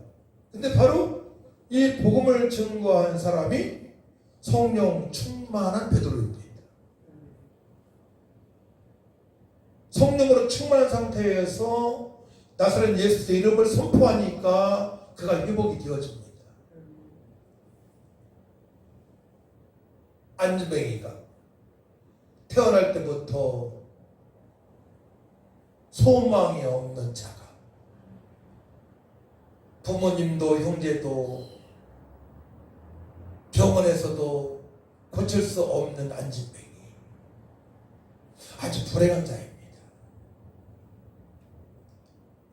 근데 바로 이 복음을 증거한 사람이 성령 충만한 베드로입니다. 성령으로 충만한 상태에서 나사렛 예수의 이름을 선포하니까 그가 회복이 되어집니다. 안진뱅이가 태어날 때부터 소망이 없는 자가 부모님도 형제도 병원에서도 고칠 수 없는 안진뱅이, 아주 불행한 자입니다.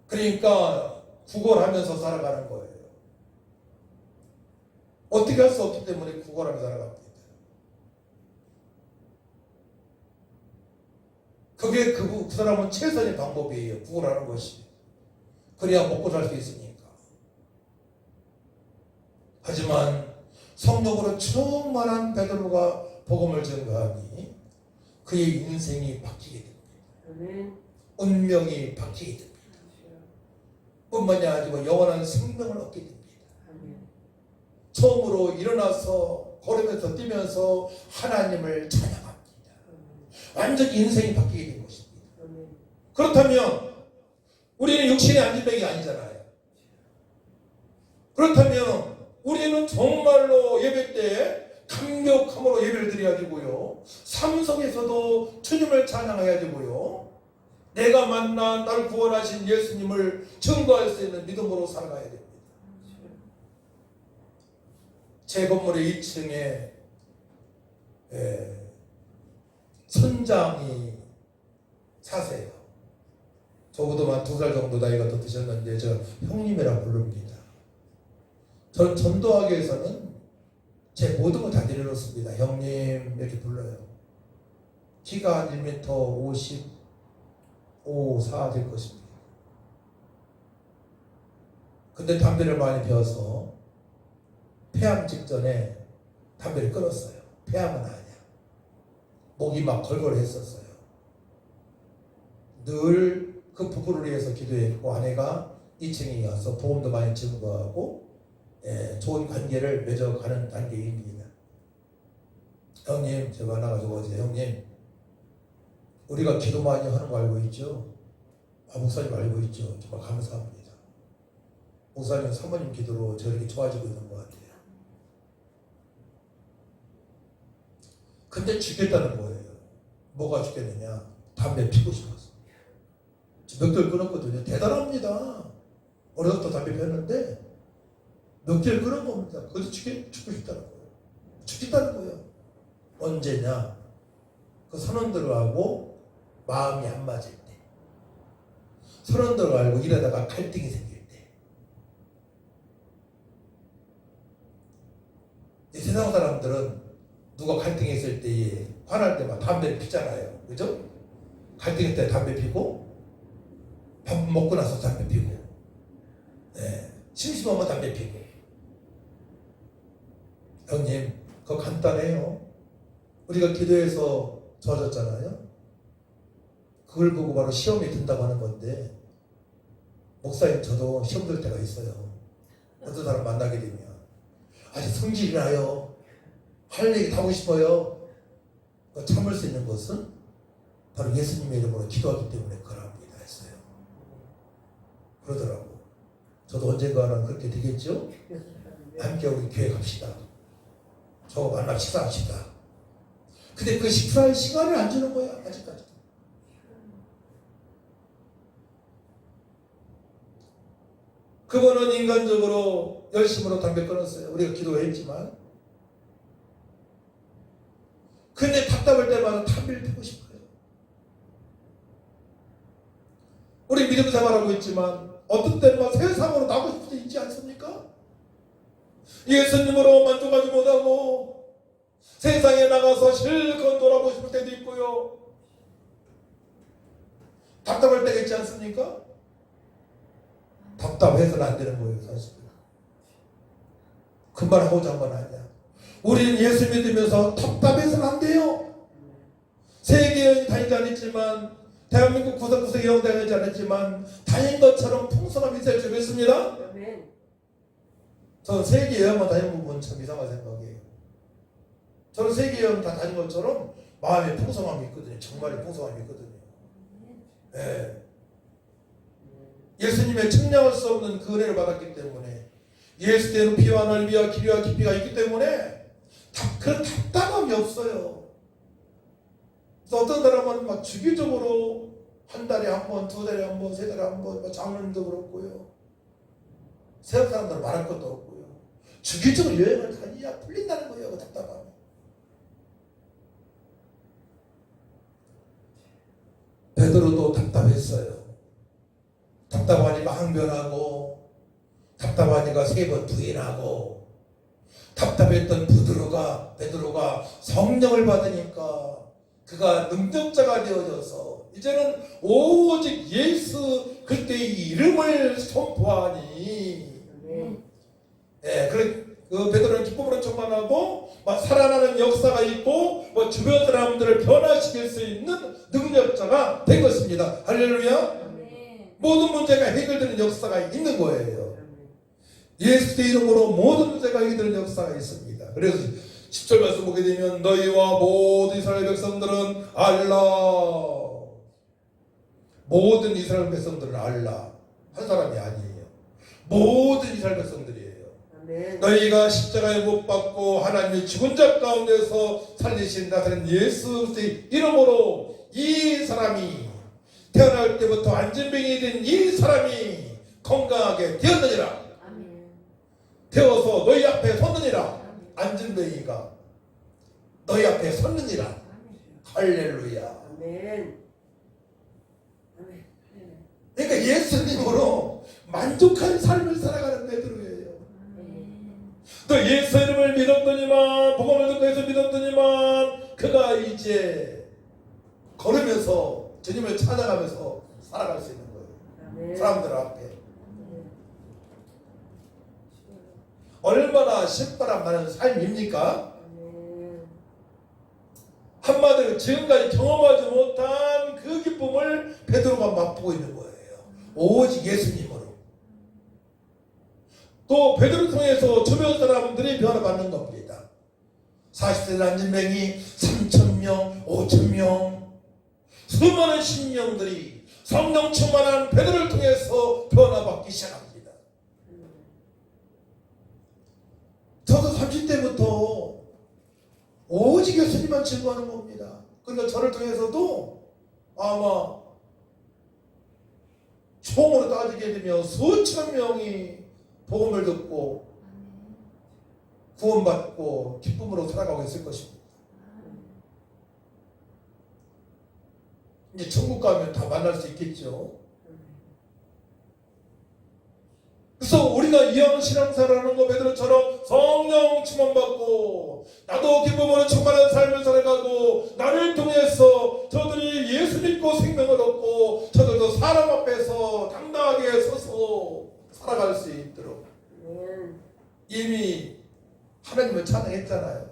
그러니까 구걸하면서 살아가는 거예요. 어떻게 할 수 없기 때문에 구걸하면서 살아갑니다. 그게 그 사람은 최선의 방법이에요. 구걸하는 것이. 그래야 먹고 살 수 있으니까. 하지만 성령으로 충만한 베드로가 복음을 전가하니 그의 인생이 바뀌게 됩니다. 운명이 바뀌게 됩니다. 뿐만이 아니고 영원한 생명을 얻게 됩니다. 처음으로 일어나서 걸으면서 뛰면서 하나님을 찬양합니다. 완전히 인생이 바뀌게 된 것입니다. 그렇다면 우리는 육신의 안진뱅이 아니잖아요. 그렇다면 우리는 정말로 예배 때 감격함으로 예배를 드려야 되고요. 삶 속에서도 주님을 찬양해야 되고요. 내가 만난 나를 구원하신 예수님을 증거할 수 있는 믿음으로 살아가야 됩니다. 제 건물의 2층에 선장이 사세요. 저보다만 2살 정도 나이가 더 드셨는데 저 형님이라 부릅니다. 전 전도하기에서는 제 모든 걸 다 내려놓습니다. 형님 이렇게 불러요. 키가 한 1m 55, 4 될 것입니다. 근데 담배를 많이 피워서 폐암 직전에 담배를 끊었어요. 폐암은 아니야. 목이 막 걸걸했었어요. 늘 그 부부를 위해서 기도했고 아내가 2층에 가서 보험도 많이 증거하고 좋은 관계를 맺어가는 단계입니다. 형님 제가 나가지고 어제 형님 우리가 기도 많이 하는 거 알고 있죠? 목사님 알고 있죠? 정말 감사합니다. 목사님 사모님 기도로 저렇게 좋아지고 있는 것 같아요. 근데 죽겠다는 거예요. 뭐가 죽겠느냐? 담배 피고 싶어서. 몇 개월 끊었거든요. 대단합니다. 어려서부터 담배 피웠는데 몇 개월 끊은 겁니다. 그것도 죽고 싶다는 거예요. 죽겠다는 거예요. 언제냐? 그 선원들하고 마음이 안 맞을 때. 선원들하고 일하다가 갈등이 생길 때. 세상 사람들은 누가 갈등했을 때에 화날 때 막 담배를 피잖아요. 그죠? 갈등할 때 담배 피고 밥 먹고 나서 담배 피고 심심하면 담배 피고. 형님 그거 간단해요. 우리가 기도해서 좋아졌잖아요. 그걸 보고 바로 시험이 든다고 하는 건데 목사님 저도 시험 들 때가 있어요. 어떤 사람 만나게 되면 아주 성질이 나요. 할 얘기 다 하고 싶어요. 참을 수 있는 것은 바로 예수님의 이름으로 기도하기 때문에 그럽니다 했어요. 그러더라고. 저도 언젠가는 그렇게 되겠죠? 함께 우리 교회 갑시다. 저 만나 식사합시다. 근데 그 식사할 시간을 안 주는 거야 아직까지. 그분은 인간적으로 열심으로 담배 끊었어요. 우리가 기도했지만. 근데 답답할 때마다 담배를 피우고 싶어요. 우리 믿음 생활하고 있지만 어떤 때는 막 세상으로 나가고 싶을 때 있지 않습니까? 예수님으로 만족하지 못하고 세상에 나가서 실컷 놀아보고 싶을 때도 있고요. 답답할 때가 있지 않습니까? 답답해서는 안 되는 거예요, 사실. 그 말 하고자 한 건 아니야. 우리는 예수 믿으면서 답답해서는 안 돼요. 세계 여행 다니지 않았지만, 대한민국 구석구석 여행 다니지 않았지만, 다닌 것처럼 풍성함이 있을 줄 믿습니다. 저는 세계 여행만 다니는 부분 참 이상한 생각이에요. 저는 세계 여행 다 다닌 것처럼 마음에 풍성함이 있거든요. 정말의 풍성함이 있거든요. 네. 예수님의 측량할 수 없는 그 은혜를 받았기 때문에 예수께는 피와 넓이와 길이와 깊이가 있기 때문에 그런 답답함이 없어요. 그래서 어떤 사람은 막 주기적으로 한 달에 한 번, 두 달에 한 번, 세 달에 한 번, 장로님도 그렇고요. 세상 사람들은 말할 것도 없고요. 주기적으로 여행을 다니야 풀린다는 거예요. 그 답답함이. 베드로도 답답했어요. 답답하니까 항변하고, 답답하니까 3번 부인하고, 답답했던 베드로가 성령을 받으니까 그가 능력자가 되어져서 이제는 오직 예수 그리스도의 이름을 선포하니, 그 베드로는 기쁨으로 충만하고 살아나는 역사가 있고 주변 사람들을 변화시킬 수 있는 능력자가 된 것입니다. 할렐루야. 모든 문제가 해결되는 역사가 있는 거예요. 예수의 이름으로 모든 문제가 해결되는 역사가 있습니다. 그래서 10절 말씀 보게 되면 너희와 모든 이스라엘 백성들은 알라. 모든 이스라엘 백성들은 알라. 한 사람이 아니에요. 모든 이스라엘 백성들이에요. 너희가 십자가에 못 박고 하나님의 죽은 자 가운데서 살리신 나사렛 예수의 이름으로 이 사람이 태어날 때부터 안진병이 된 이 사람이 건강하게 되었느니라. 되어서 너희 앞에 섰느니라. 안진병이가 너희 앞에 섰느니라. 할렐루야. 그러니까 예수님으로 만족한 삶을 살아가는 베드로예요. 또 예수 이름을 믿었더니만, 복음을 듣고 해서 믿었더니만 그가 이제 걸으면서 주님을 찾아가면서 살아갈 수 있는 거예요. 사람들 앞에. 얼마나 신바람 나는 삶입니까? 한마디로 지금까지 경험하지 못한 그 기쁨을 베드로가 맛보고 있는 거예요. 오직 예수님으로. 또 베드로 통해서 주변 사람들이 변화받는 겁니다. 40세 안진병이 3,000명, 5,000명, 수많은 신령들이 성령 충만한 베드로를 통해서 변화받기 시작합니다. 저도 30대부터 오직 예수님만 증거하는 겁니다. 그러니까 저를 통해서도 아마 총으로 따지게 되면 수천 명이 복음을 듣고 구원받고 기쁨으로 살아가고 있을 것입니다. 이제 천국 가면 다 만날 수 있겠죠. 그래서 우리가 이왕 신앙생활하는 거 베드로처럼 성령 충만받고 나도 기쁨으로 충만한 삶을 살아가고 나를 통해서 저들이 예수 믿고 생명을 얻고 저들도 사람 앞에서 당당하게 서서 살아갈 수 있도록 이미 하나님을 찬양했잖아요.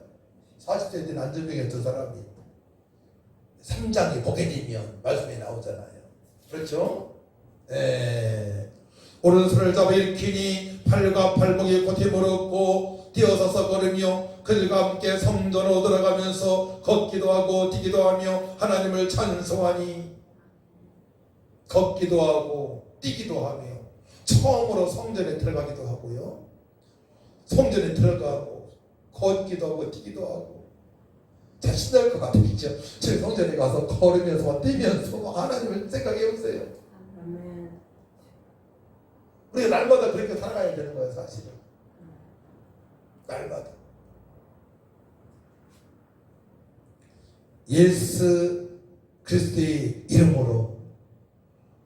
40세 된 안전병이었던 사람이 3장이 보게 되면 말씀에 나오잖아요. 그렇죠? 오른손을 잡아 일으키니 팔과 팔목이 곧이 무릎고 뛰어서서 걸으며 그들과 함께 성전으로 들어가면서 걷기도 하고 뛰기도 하며 하나님을 찬송하니 걷기도 하고 뛰기도 하며 처음으로 성전에 들어가기도 하고요. 성전에 들어가고 걷기도 하고 뛰기도 하고 자 신날 것 같으시죠? 제 성전에 가서 걸으면서 뛰면서 하나님을 생각해 보세요. 우리가 날마다 그렇게 살아가야 되는 거예요. 사실은 날마다 예수 그리스도의 이름으로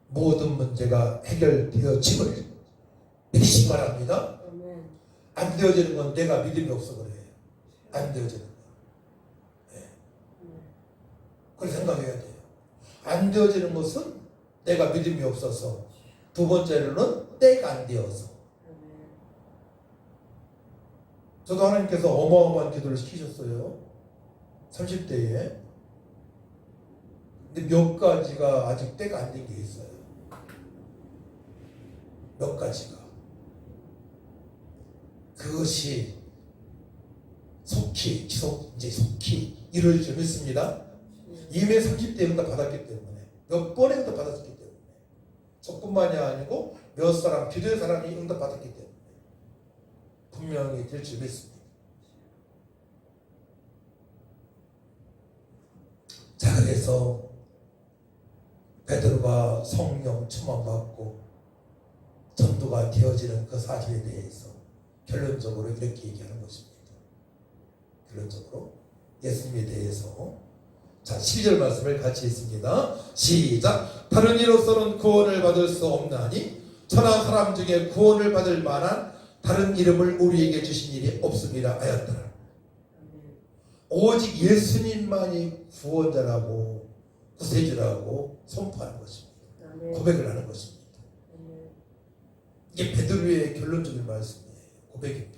모든 문제가 해결되어짐을 믿으시기 바랍니다. 안 되어지는 건 내가 믿음이 없어 그래요. 안 되어지는 거. 그렇게 생각해야 돼요. 안 되어지는 것은 내가 믿음이 없어서, 두 번째로는 때가 안 되어서. 저도 하나님께서 어마어마한 기도를 시키셨어요. 30대에. 근데 몇 가지가 아직 때가 안 된 게 있어요. 몇 가지가. 그것이 속히 이루어질 줄 믿습니다. 이미 30대에 응답 받았기 때문에, 몇 번에 응답 받았기 때문에, 저뿐만이 아니고 몇 사람, 기도의 사람이 응답 받았기 때문에 분명히 될 줄 믿습니다. 자, 그래서 베드로가 성령 충만 받고 전도가 되어지는 그 사실에 대해서 결론적으로 이렇게 얘기하는 것입니다. 결론적으로 예수님에 대해서 자 12절 말씀을 같이 읽습니다. 시작. 다른 이로서는 구원을 받을 수 없나니 천하 사람 중에 구원을 받을 만한 다른 이름을 우리에게 주신 일이 없음이라 하였더라. 오직 예수님만이 구원자라고 구세주라고 선포하는 것입니다. 고백을 하는 것입니다. 이게 베드로의 결론적인 말씀이에요. 고백입니다.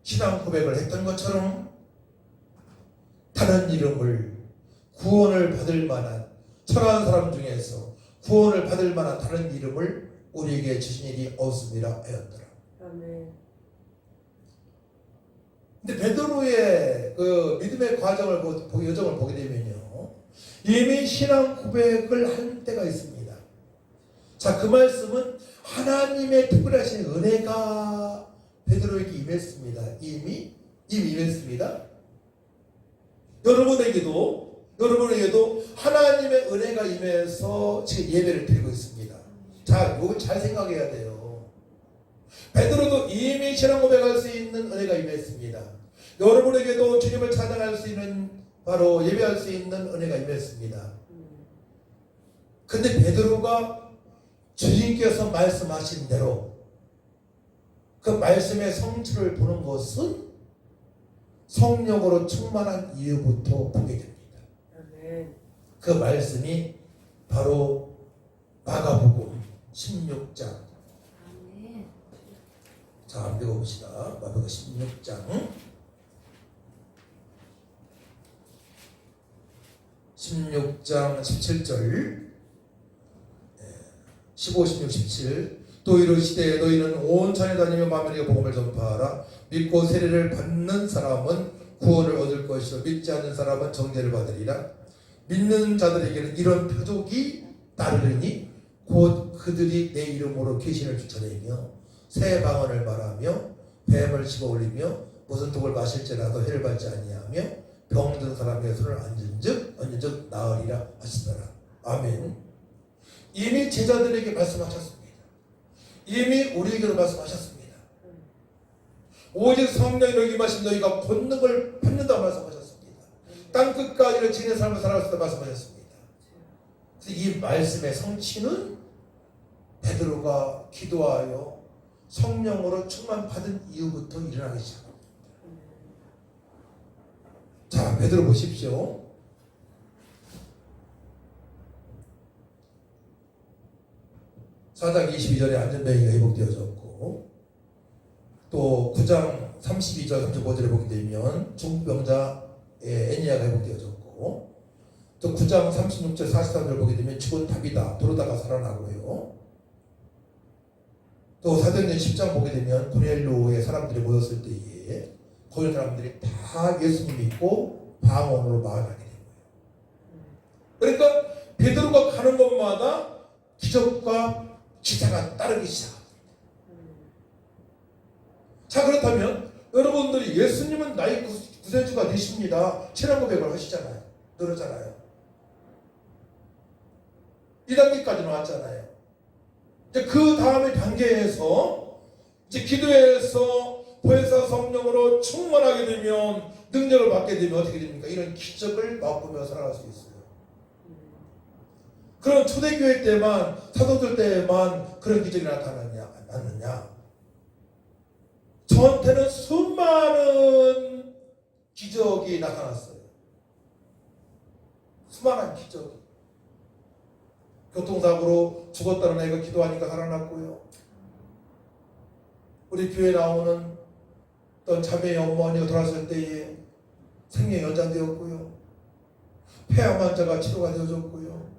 신앙 고백을 했던 것처럼 다른 이름을 구원을 받을 만한 천한 사람 중에서 구원을 받을 만한 다른 이름을 우리에게 주신 일이 없음이라 하였더라. 근데 베드로의 그 믿음의 과정을 여정을 보게 되면요, 이미 신앙 고백을 한 때가 있습니다. 자, 그 말씀은 하나님의 특별하신 은혜가 베드로에게 임했습니다. 이미 임했습니다. 여러분에게도 하나님의 은혜가 임해서 지금 예배를 드리고 있습니다. 자, 이거 잘 생각해야 돼요. 베드로도 이미 신앙 고백할 수 있는 은혜가 임했습니다. 여러분에게도 주님을 찬양할 수 있는, 바로 예배할 수 있는 은혜가 임했습니다. 근데 베드로가 주님께서 말씀하신 대로 그 말씀의 성취를 보는 것은 성령으로 충만한 이후부터 보게 됩니다. 그 말씀이 바로 마가복음 16장. 자, 한번 읽어봅시다. 마가복음 16장 17절 15, 16, 17. 또 이르시되 너희는 온 산에 다니며 만민에게 복음을 전파하라. 믿고 세례를 받는 사람은 구원을 얻을 것이요 믿지 않는 사람은 정죄를 받으리라. 믿는 자들에게는 이런 표적이 따르리니 곧 그들이 내 이름으로 귀신을 쫓아내며 새 방언을 말하며 뱀을 집어올리며 무슨 독을 마실지라도 해를 받지 아니하며 병든 사람의 손을 얹은즉 나으리라 하시더라. 아멘. 이미 제자들에게 말씀하셨습니다. 이미 우리에게도 말씀하셨습니다. 오직 성령이 너희에게 임하신 너희가 권능을 받는다고 말씀하셨습니다. 땅끝까지를 지닌 삶을 살아갈 수 있다고 말씀하셨습니다. 그래서 이 말씀의 성취는 베드로가 기도하여 성령으로 충만받은 이후부터 일어나기 시작합니다. 자, 베드로 보십시오. 사장 22절에 안전병이가 회복되어졌고, 또 9장 32절 35절에 보게 되면 중풍병자의 애니아가 회복되어졌고, 또 9장 36절 43절 보게 되면 죽은 탑이다 도로다가 살아나고요. 또 사도행전 10장 보게 되면 고넬료의 사람들이 모였을 때에 거기 사람들이 다 예수님 믿고 방언으로 말하게 된 거예요. 그러니까 베드로가 가는 곳마다 기적과 기사가 따르기 시작합니다. 자, 그렇다면 여러분들이 예수님은 나의 구세주가 되십니다. 신앙 고백을 하시잖아요. 그러잖아요. 이 단계까지 나왔잖아요. 이제 그 다음의 단계에서 이제 기도해서 보혜사 성령으로 충만하게 되면, 능력을 받게 되면 어떻게 됩니까? 이런 기적을 맛보며 살아갈 수 있어요. 그럼 초대교회 때만, 사도들 때만 그런 기적이 나타났느냐? 저한테는 수많은 기적이 나타났어요. 수많은 기적이. 교통사고로 죽었다는 애가 기도하니까 살아났고요. 우리 교회에 나오는 어떤 자매의 어머니가 돌아섰을 때에 생명이 연장되었고요. 폐암 환자가 치료가 되어졌고요.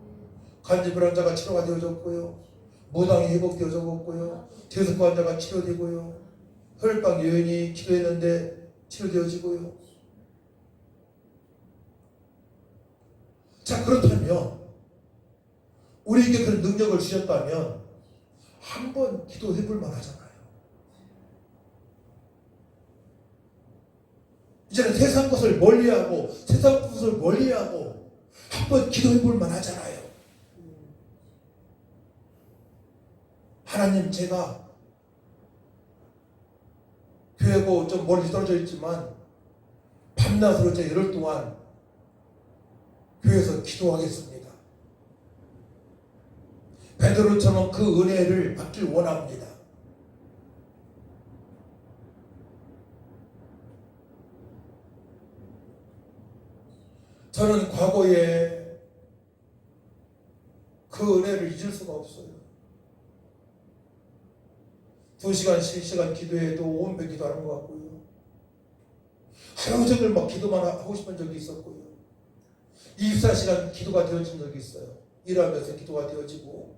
간질불환자가 치료가 되어졌고요. 무당이 회복되어졌고요. 제습 환자가 치료되고요. 혈당 여인이 치료했는데 치료되어지고요. 자, 그렇다면 우리에게 그런 능력을 주셨다면 한번 기도해 볼 만하잖아요. 이제는 세상 것을 멀리하고 세상 것을 멀리하고 한번 기도해 볼 만하잖아요. 하나님, 제가 교회고 좀 멀리 떨어져 있지만 밤낮으로 제 열흘 동안 교회에서 기도하겠습니다. 베드로처럼 그 은혜를 받길 원합니다. 저는 과거에 그 은혜를 잊을 수가 없어요. 2시간, 3시간 기도해도 온배 기도하는 것 같고요. 하루 종일 막 기도만 하고 싶은 적이 있었고요. 24시간 기도가 되어진 적이 있어요. 일하면서 기도가 되어지고.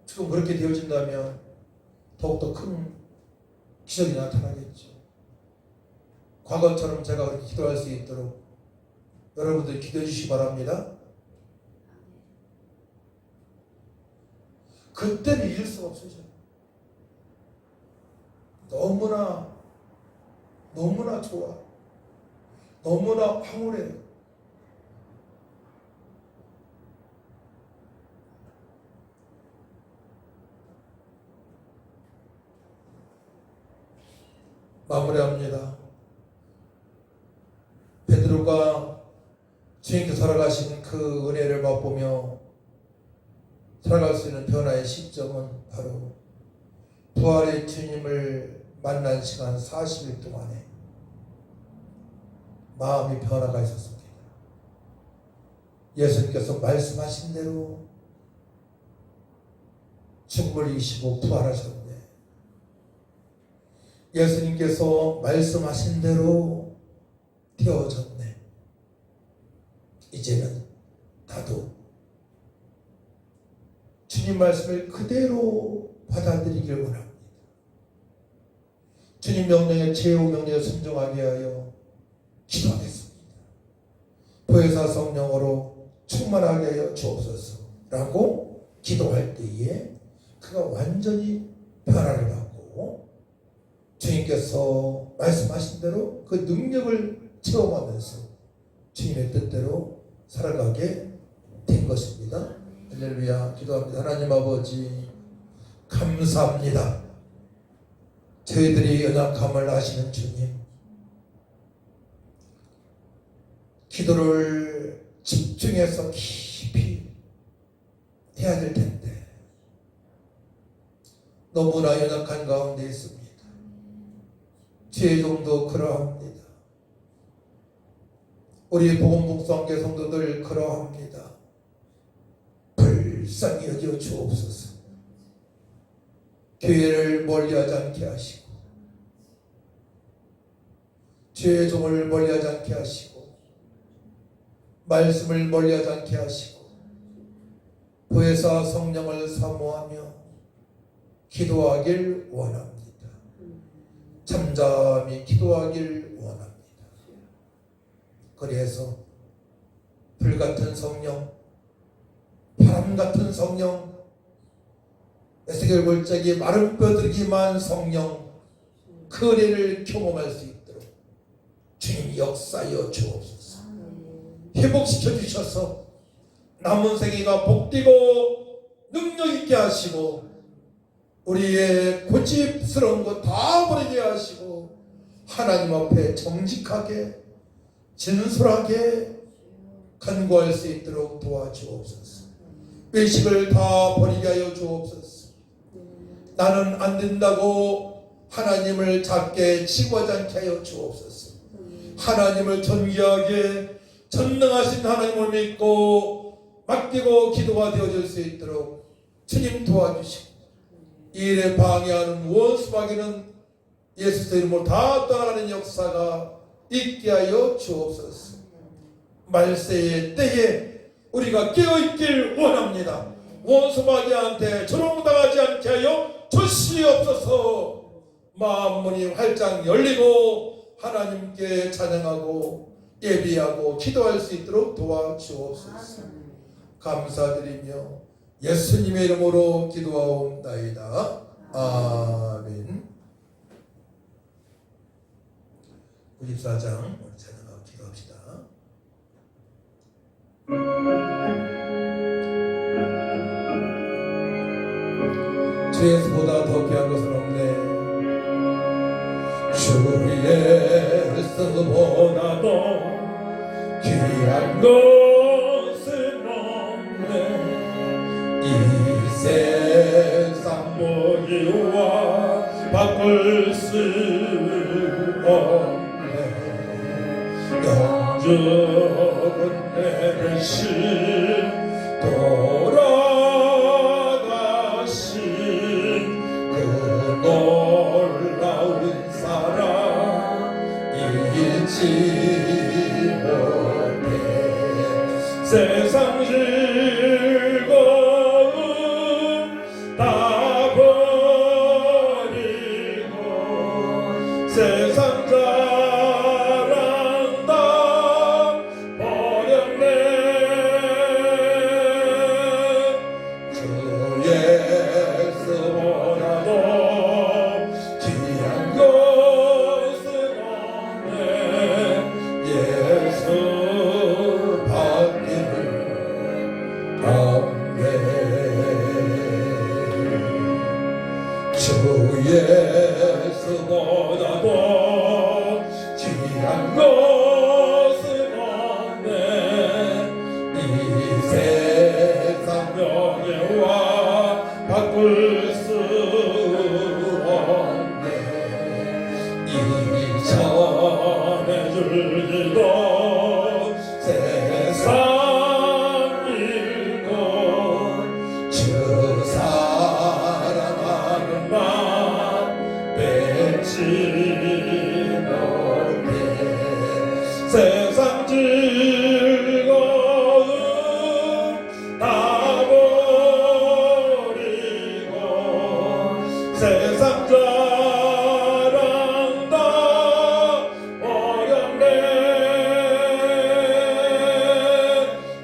지금 그렇게 되어진다면 더욱더 큰 기적이 나타나겠죠. 과거처럼 제가 그렇게 기도할 수 있도록 여러분들 기도해 주시기 바랍니다. 그때는 잊을 수가 없어요. 너무나 좋아. 너무나 황홀해요. 마무리합니다. 베드로가 주님께서 살아가신 그 은혜를 맛보며 살아갈 수 있는 변화의 시점은 바로 부활의 주님을 만난 시간 40일 동안에 마음이 변화가 있었습니다. 예수님께서 말씀하신 대로 죽음을 이기시고 부활하셨네. 예수님께서 말씀하신 대로 되어졌네. 이제는 나도 주님 말씀을 그대로 받아들이길 원합니다. 주님 명령에 제호 명령에 순종하게 하여 기도하겠습니다. 보혜사 성령으로 충만하게 하여 주옵소서 라고 기도할 때에 그가 완전히 변화를 받고 주님께서 말씀하신 대로 그 능력을 체험하면서 주님의 뜻대로 살아가게 된 것입니다. 할렐루야. 기도합니다. 하나님 아버지, 감사합니다. 저희들이 연약함을 아시는 주님, 기도를 집중해서 깊이 해야 될 텐데 너무나 연약한 가운데 있습니다. 죄종도 그러합니다. 우리 복음묵상계 성도들 그러합니다. 불쌍히 여겨 주옵소서. 교회를 멀리하지 않게 하시고 죄종을 멀리하지 않게 하시고 말씀을 멀리하지 않게 하시고 보혜사 성령을 사모하며 기도하길 원합니다. 잠잠히 기도하길 원합니다. 그래서 불같은 성령, 바람같은 성령, 에스겔 골짜기 마른 뼈들기만 성령, 그 은혜를 경험할 수 있도록 주님 역사하여 주옵소서. 회복시켜 주셔서 남은 생애가 복되고 능력 있게 하시고 우리의 고집스러운 것 다 버리게 하시고 하나님 앞에 정직하게 진솔하게 간구할 수 있도록 도와주옵소서. 외식을 다 버리게 하여 주옵소서. 나는 안 된다고 하나님을 작게 치부하지 않게 하여 주옵소서. 하나님을 존귀하게 전능하신 하나님을 믿고 맡기고 기도가 되어질 수 있도록 주님 도와주시고 이 일에 방해하는 원수마귀는 예수의 이름으로 다 떠나가는 역사가 있게 하여 주옵소서. 말세의 때에 우리가 깨어있길 원합니다. 원수마귀한테 조롱당하지 않게 하여 주시옵소서. 마음문이 활짝 열리고 하나님께 찬양하고 예비하고 기도할 수 있도록 도와주옵소서. 감사드리며 예수님의 이름으로 기도하옵나이다. 아멘. 94장 찬양하고 기도합시다. 주 예수보다 더 귀한 것은 없네. 주 예수보다 더 귀한 것은 없네. 이 세상 모기와 바꿀 수 없네. 영적은 내 대신 돌아가신 그 놀라운 사랑 잊지 못해. 세상 즐거움 다 버리고 세상 자랑 다 버렸네. 주 예수보다도 귀한 것은 없네. 예수 받기를 없네. 주 예수보다도 귀한 것은 없네. 이 세상 명예와 바꿀 수 없네. 이미 전해줄 기도 세상 일고 주 사랑하는 맘 뺏지 못해. 세상 즐거움 다 버리고 세상 자랑 다 버렸네.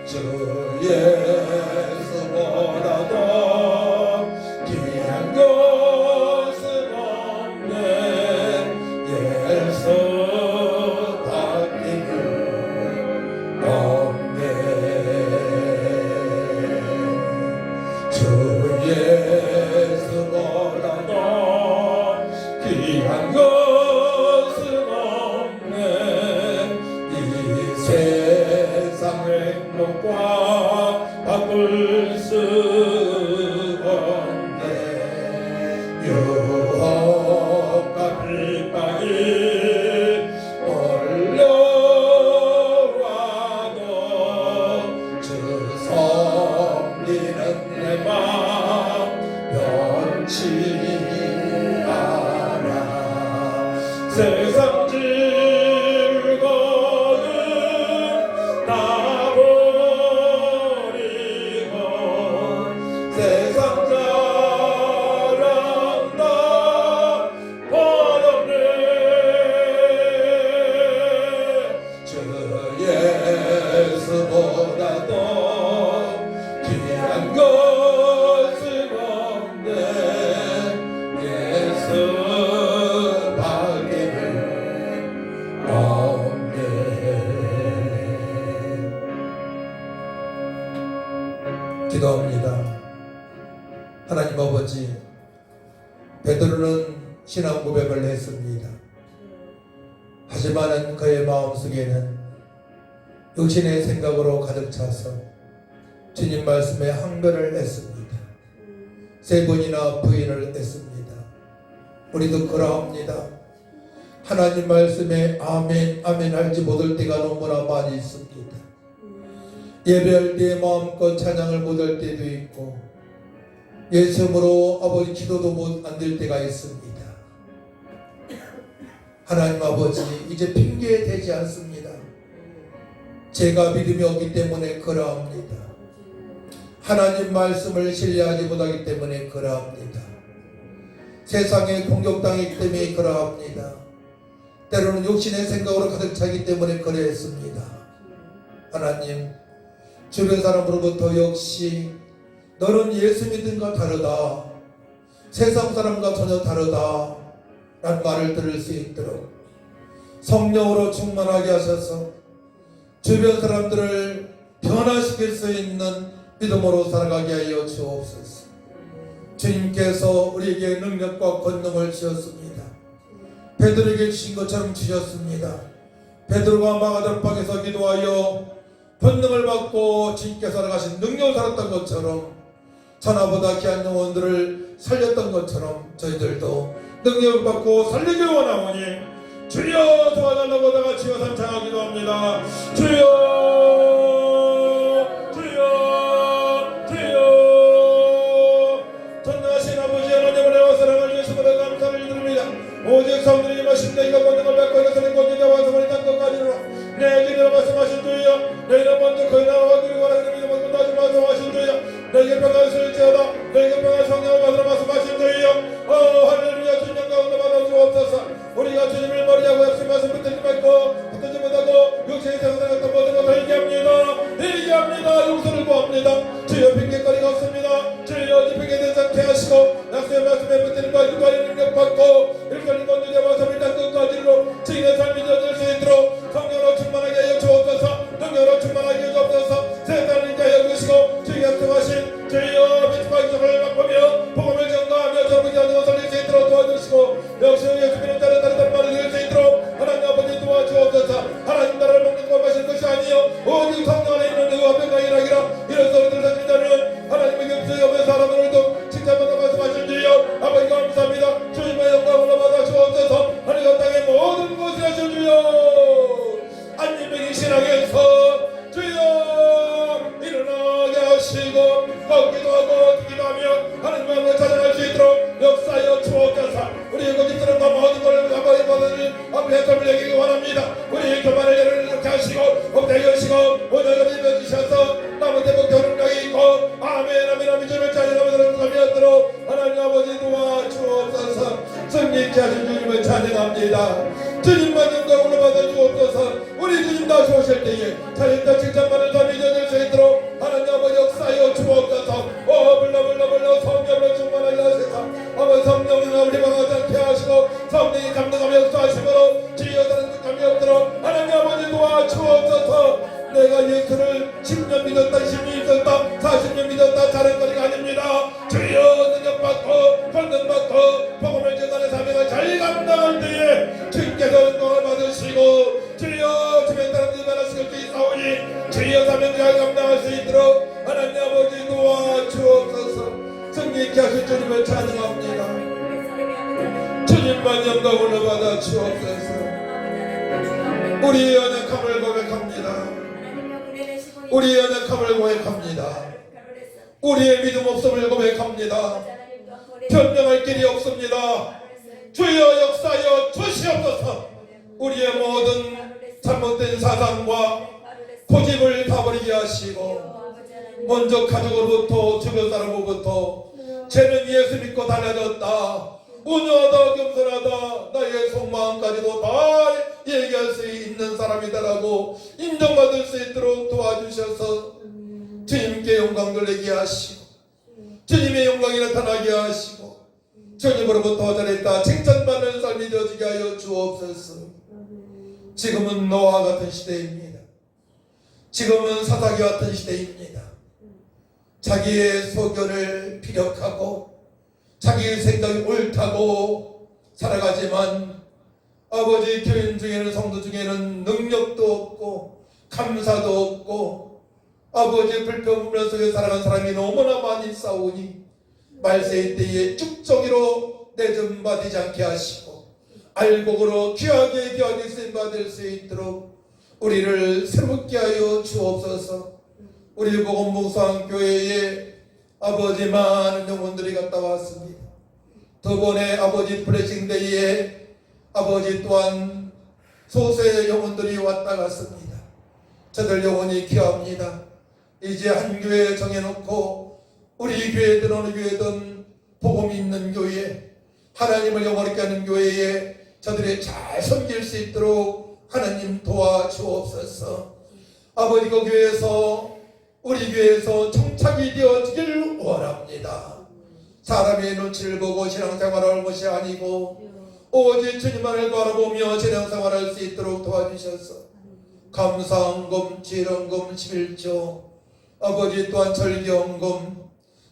주 예수보다도 귀한 것은 없네. 예수 받기를 없네. 주 예수보다도 귀한 것은 없네. 이 세상 행복과 바꿀 수 없네. 유혹과 핍박이 몰려와도 주 섬기는 내 맘 변치 않아. 세상 즐거움 다 버리고 세상 자랑 다 버렸네. 주 예수보다도 귀한 것은 없네. 예수 받기를 없네. 기도합니다. 하나님 아버지, 베드로는 신앙 고백을 했습니다. 하지만은 그의 마음속에는 육신의 생각으로 가득 차서 주님 말씀에 항변을 했습니다. 3번이나 부인을 했습니다. 우리도 그러합니다. 하나님 말씀에 아멘 아멘 할지 못할 때가 너무나 많이 있습니다. 예배할 때 마음껏 찬양을 못할 때도 있고 예수님으로 아버지 기도도 못 안될 때가 있습니다. 하나님 아버지, 이제 핑계 대지 않습니다. 제가 믿음이 없기 때문에 그러합니다. 하나님 말씀을 신뢰하지 못하기 때문에 그러합니다. 세상에 공격당하기 때문에 그러합니다. 때로는 욕심의 생각으로 가득 차기 때문에 그러했습니다. 하나님, 주변 사람으로부터 역시 너는 예수 믿음과 다르다, 세상 사람과 전혀 다르다 라는 말을 들을 수 있도록 성령으로 충만하게 하셔서 주변 사람들을 변화시킬 수 있는 믿음으로 살아가게 하여 주옵소서. 주님께서 우리에게 능력과 권능을 주셨습니다. 베드로에게 주신 것처럼 주셨습니다. 베드로가 마가다락방에서 기도하여 권능을 받고 주님께서 나가신 능력을 살았던 것처럼 천하보다 귀한 영혼들을 살렸던 것처럼 저희들도 능력을 받고 살리길 원하오니 주여 도와달라고 다 같이 삼창하 기도합니다. 주여 주여 주여. 전능하신 아버지 하나님을 내와 사랑을 주시므로 감사를 드립니다. 오직 성령이 마신 너희가 권능을 받고 이것을 권위대 완성을 딴 것까지로 내 기도로 말씀하신 주여, 너희는 먼저 거의 나와 그리고 하나님의 믿음을 끝나지 말씀하신 주여, 너희에게 평안을 쓸지어다 너희에게 평안 성령을 받으라 말씀하신 주여. 할렐루야. 주님 가운데 받아 주옵소서. 우리가 주님을 머리하고 역시 말씀 붙들지 말고 붙들지 못하고 육체의 세상에 어떤 모든 것을 얘기합니다. 용서를 구합니다. 주여 핑계거리가 없습니다. 주여 핑계 대지 않게 하시고 약속의 말씀에 붙들는 바 유가의 능력 받고 일거리 건드려 와서 일단 끝까지로 주인의 삶이 되어질 수 있도록 성령으로 충만하게 하여 주옵소서. 능력으로 충만하게 하여 주옵소서. 세상을 인자하여 주시고 주의 약속하신 주여 빛과 기적을 맛보며 복음을 전가하며 저를 기하는 살릴 수 있도록 도와주시고 역시 예수님의 다른 말을 들을 수 있도록 하나님 아버지 도와주옵소서. 하나님 나라를 먹는 것 마실 것이 아니요 오직 성령 안에 있는 의와 평강이 일하기라. 이런 소리들을 살린다면 하나님의 격수에 없는 사람들도 칭찬받아 말씀하신 주여 아버지 감사합니다. 주님의 영광을 받아 주옵소서. 하늘과 땅의 모든 것을 하신 주여 안님에게 신앙에서 주여 일어나게 하시고 걷기도 하고 뛰기도 하며 하나님의 마음을 찾아갈 수 있도록 역사하여 주옵소서. 우리의 거짓들은 모든 걸 아버지 받으니 앞에 점을 내기를 원합니다. 우리의 교만을 이렇게 하시고 복되게 하시고 오늘 여러분이 주셔서 남은 대복 결혼력이 있고 아멘 아멘 아멘 주님을 찬양하며 살면서로 하나님 아버지 도와주옵소서. 승리케 하신 주님을 찬양합니다. 주님만 영광으로 받아 주옵소서. 우리 주님 다시 오실 때에 자신과 칭찬받는 삶이 되어질 수 있도록 하나님 아버지 역사하여 주옵소서. 불러 성령으로 충만하게 하시고 아버지 성령을 우리 방하지 않게 하시고 성령이 감동하며 역사하시므로 주여다는 감이 없도록 하나님 아버지 도와주옵소서. 내가 예수를 10년 믿었다 20년 믿었다 40년 믿었다 자랑거리가 아닙니다. 주여 능력받고 권능받고 복음을 전하는 사명을 잘 감당할 때에 주님께서 영광을 받으시고 주여 주변 사람들이 많아지고 있사오니 주여 사명 잘 감당할 수 있도록 하나님 아버지 도와주옵소서. 승리케 하신 주님을 찬양합니다. 주님만 영광을 받아 주옵소서. 우리의 연약함을 고백합니다. 우리의 연약함을 고백합니다. 우리의 믿음 없음을 고백합니다. 변명할 길이 없습니다. 주여 역사여 주시옵소서. 우리의 모든 잘못된 사상과 고집을 다 버리게 하시고 먼저 가족으로부터 주변 사람으로부터 쟤는 예수 믿고 달라졌다 온유하다 겸손하다 나의 속마음까지도 다 얘기할 수 있는 사람이다라고 인정받을 수 있도록 도와주셔서 주님께 영광 돌리게 하시고 주님의 영광이 나타나게 하시고 주님으로부터 잘했다 칭찬받는 삶이 되어지게 하여 주옵소서. 지금은 노아와 같은 시대입니다. 지금은 사사기 같은 시대입니다. 자기의 소견을 피력하고 자기의 생각이 옳다고 살아가지만 아버지 교인 중에는 성도 중에는 능력도 없고 감사도 없고 아버지 불평불만 속에 살아간 사람이 너무나 많이 싸우니 말세의 때에 쭉정이로 내전 받지 않게 하시고 알곡으로 귀하게 쓰임받을 수 있도록 우리를 새롭게 하여 주옵소서. 우리 복음봉사교회에 아버지 많은 영혼들이 갔다 왔습니다. 두 번의 아버지 블레싱데이에 아버지 또한 소수의 영혼들이 왔다 갔습니다. 저들 영혼이 귀합니다. 이제 한 교회 정해놓고 우리 교회든 어느 교회든 복음이 있는 교회 하나님을 영원하게 하는 교회에 저들이 잘 섬길 수 있도록 하나님 도와주옵소서. 아버지 그 교회에서 우리 교회에서 청착이 되어지길 원합니다. 사람의 눈치를 보고 신앙생활할 것이 아니고 오직 주님만을 바라보며 신앙생활할 수 있도록 도와주셔서 감사헌금, 질헌금, 11조 아버지 또한 절기헌금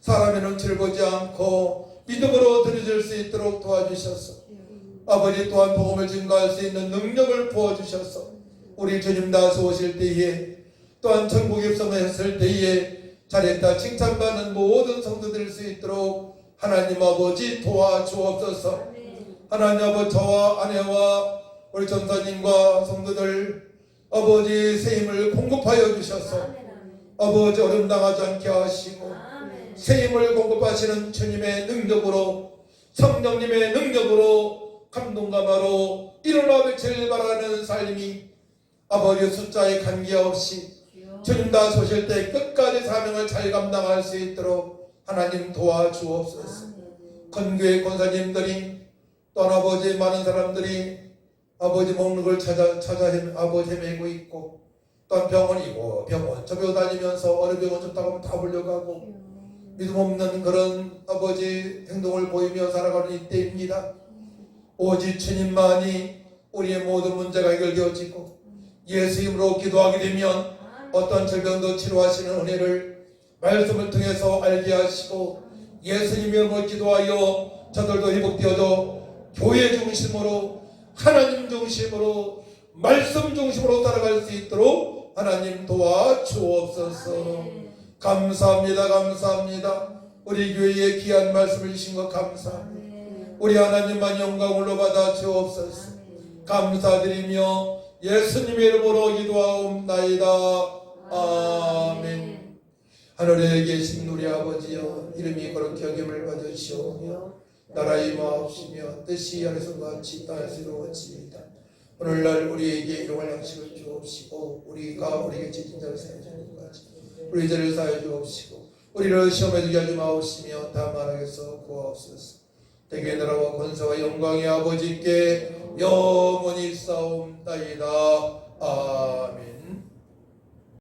사람의 눈치를 보지 않고 믿음으로 들어줄 수 있도록 도와주셔서 아버지 또한 복음을 증거할 수 있는 능력을 부어주셔서 우리 주님 다시 오실 때에 또한 천국 입성했을 때에 잘했다 칭찬받는 모든 성도될 수 있도록 하나님 아버지 도와주옵소서. 하나님 아버지 저와 아내와 우리 전사님과 성도들 아버지 새 힘을 공급하여 주셔서 아버지 어려움 당하지 않게 하시고 새 힘을 공급하시는 주님의 능력으로 성령님의 능력으로 감동감화로 일어나 빛을 발하는 삶이 아버지 숫자에 관계없이 주님 다 소실 때 끝까지 사명을 잘 감당할 수 있도록 하나님 도와주옵소서. 건교의 권사님들이 또한 아버지 많은 사람들이 아버지 먹는 걸 찾아 아버지 헤매고 있고 또한 병원이고 병원 저 병원 다니면서 어느 병원 좋다고 하면 다 불려가고 믿음 없는 그런 아버지 행동을 보이며 살아가는 이때입니다. 오직 주님만이 우리의 모든 문제가 해결되어지고 예수 이름으로 기도하게 되면 어떤 질병도 치료하시는 은혜를 말씀을 통해서 알게 하시고 예수님 이름으로 기도하여 저들도 회복되어져 교회 중심으로 하나님 중심으로 말씀 중심으로 살아갈 수 있도록 하나님 도와주옵소서. 감사합니다. 감사합니다. 우리 교회에 귀한 말씀을 주신 것 감사합니다. 우리 하나님만 영광으로 받아 주옵소서. 감사드리며 예수님의 이름으로 기도하옵나이다. 아멘. 하늘에 계신 우리 아버지여 이름이 거룩히 여김을 받으시오며 나라의 마옵시며 뜻이 하늘에서 같이 땅에서 이루어지이다. 오늘날 우리에게 일용할 양식을 주옵시고 우리가 우리에게 지진 자를 사하여 주는 같이 우리 죄를 사하여 주옵시고 우리를 시험에 들게 하지 마옵시며 다만 악에서 구하옵소서. 대개 나라와 권세와 영광의 아버지께 영원히 싸움나이다. 아멘.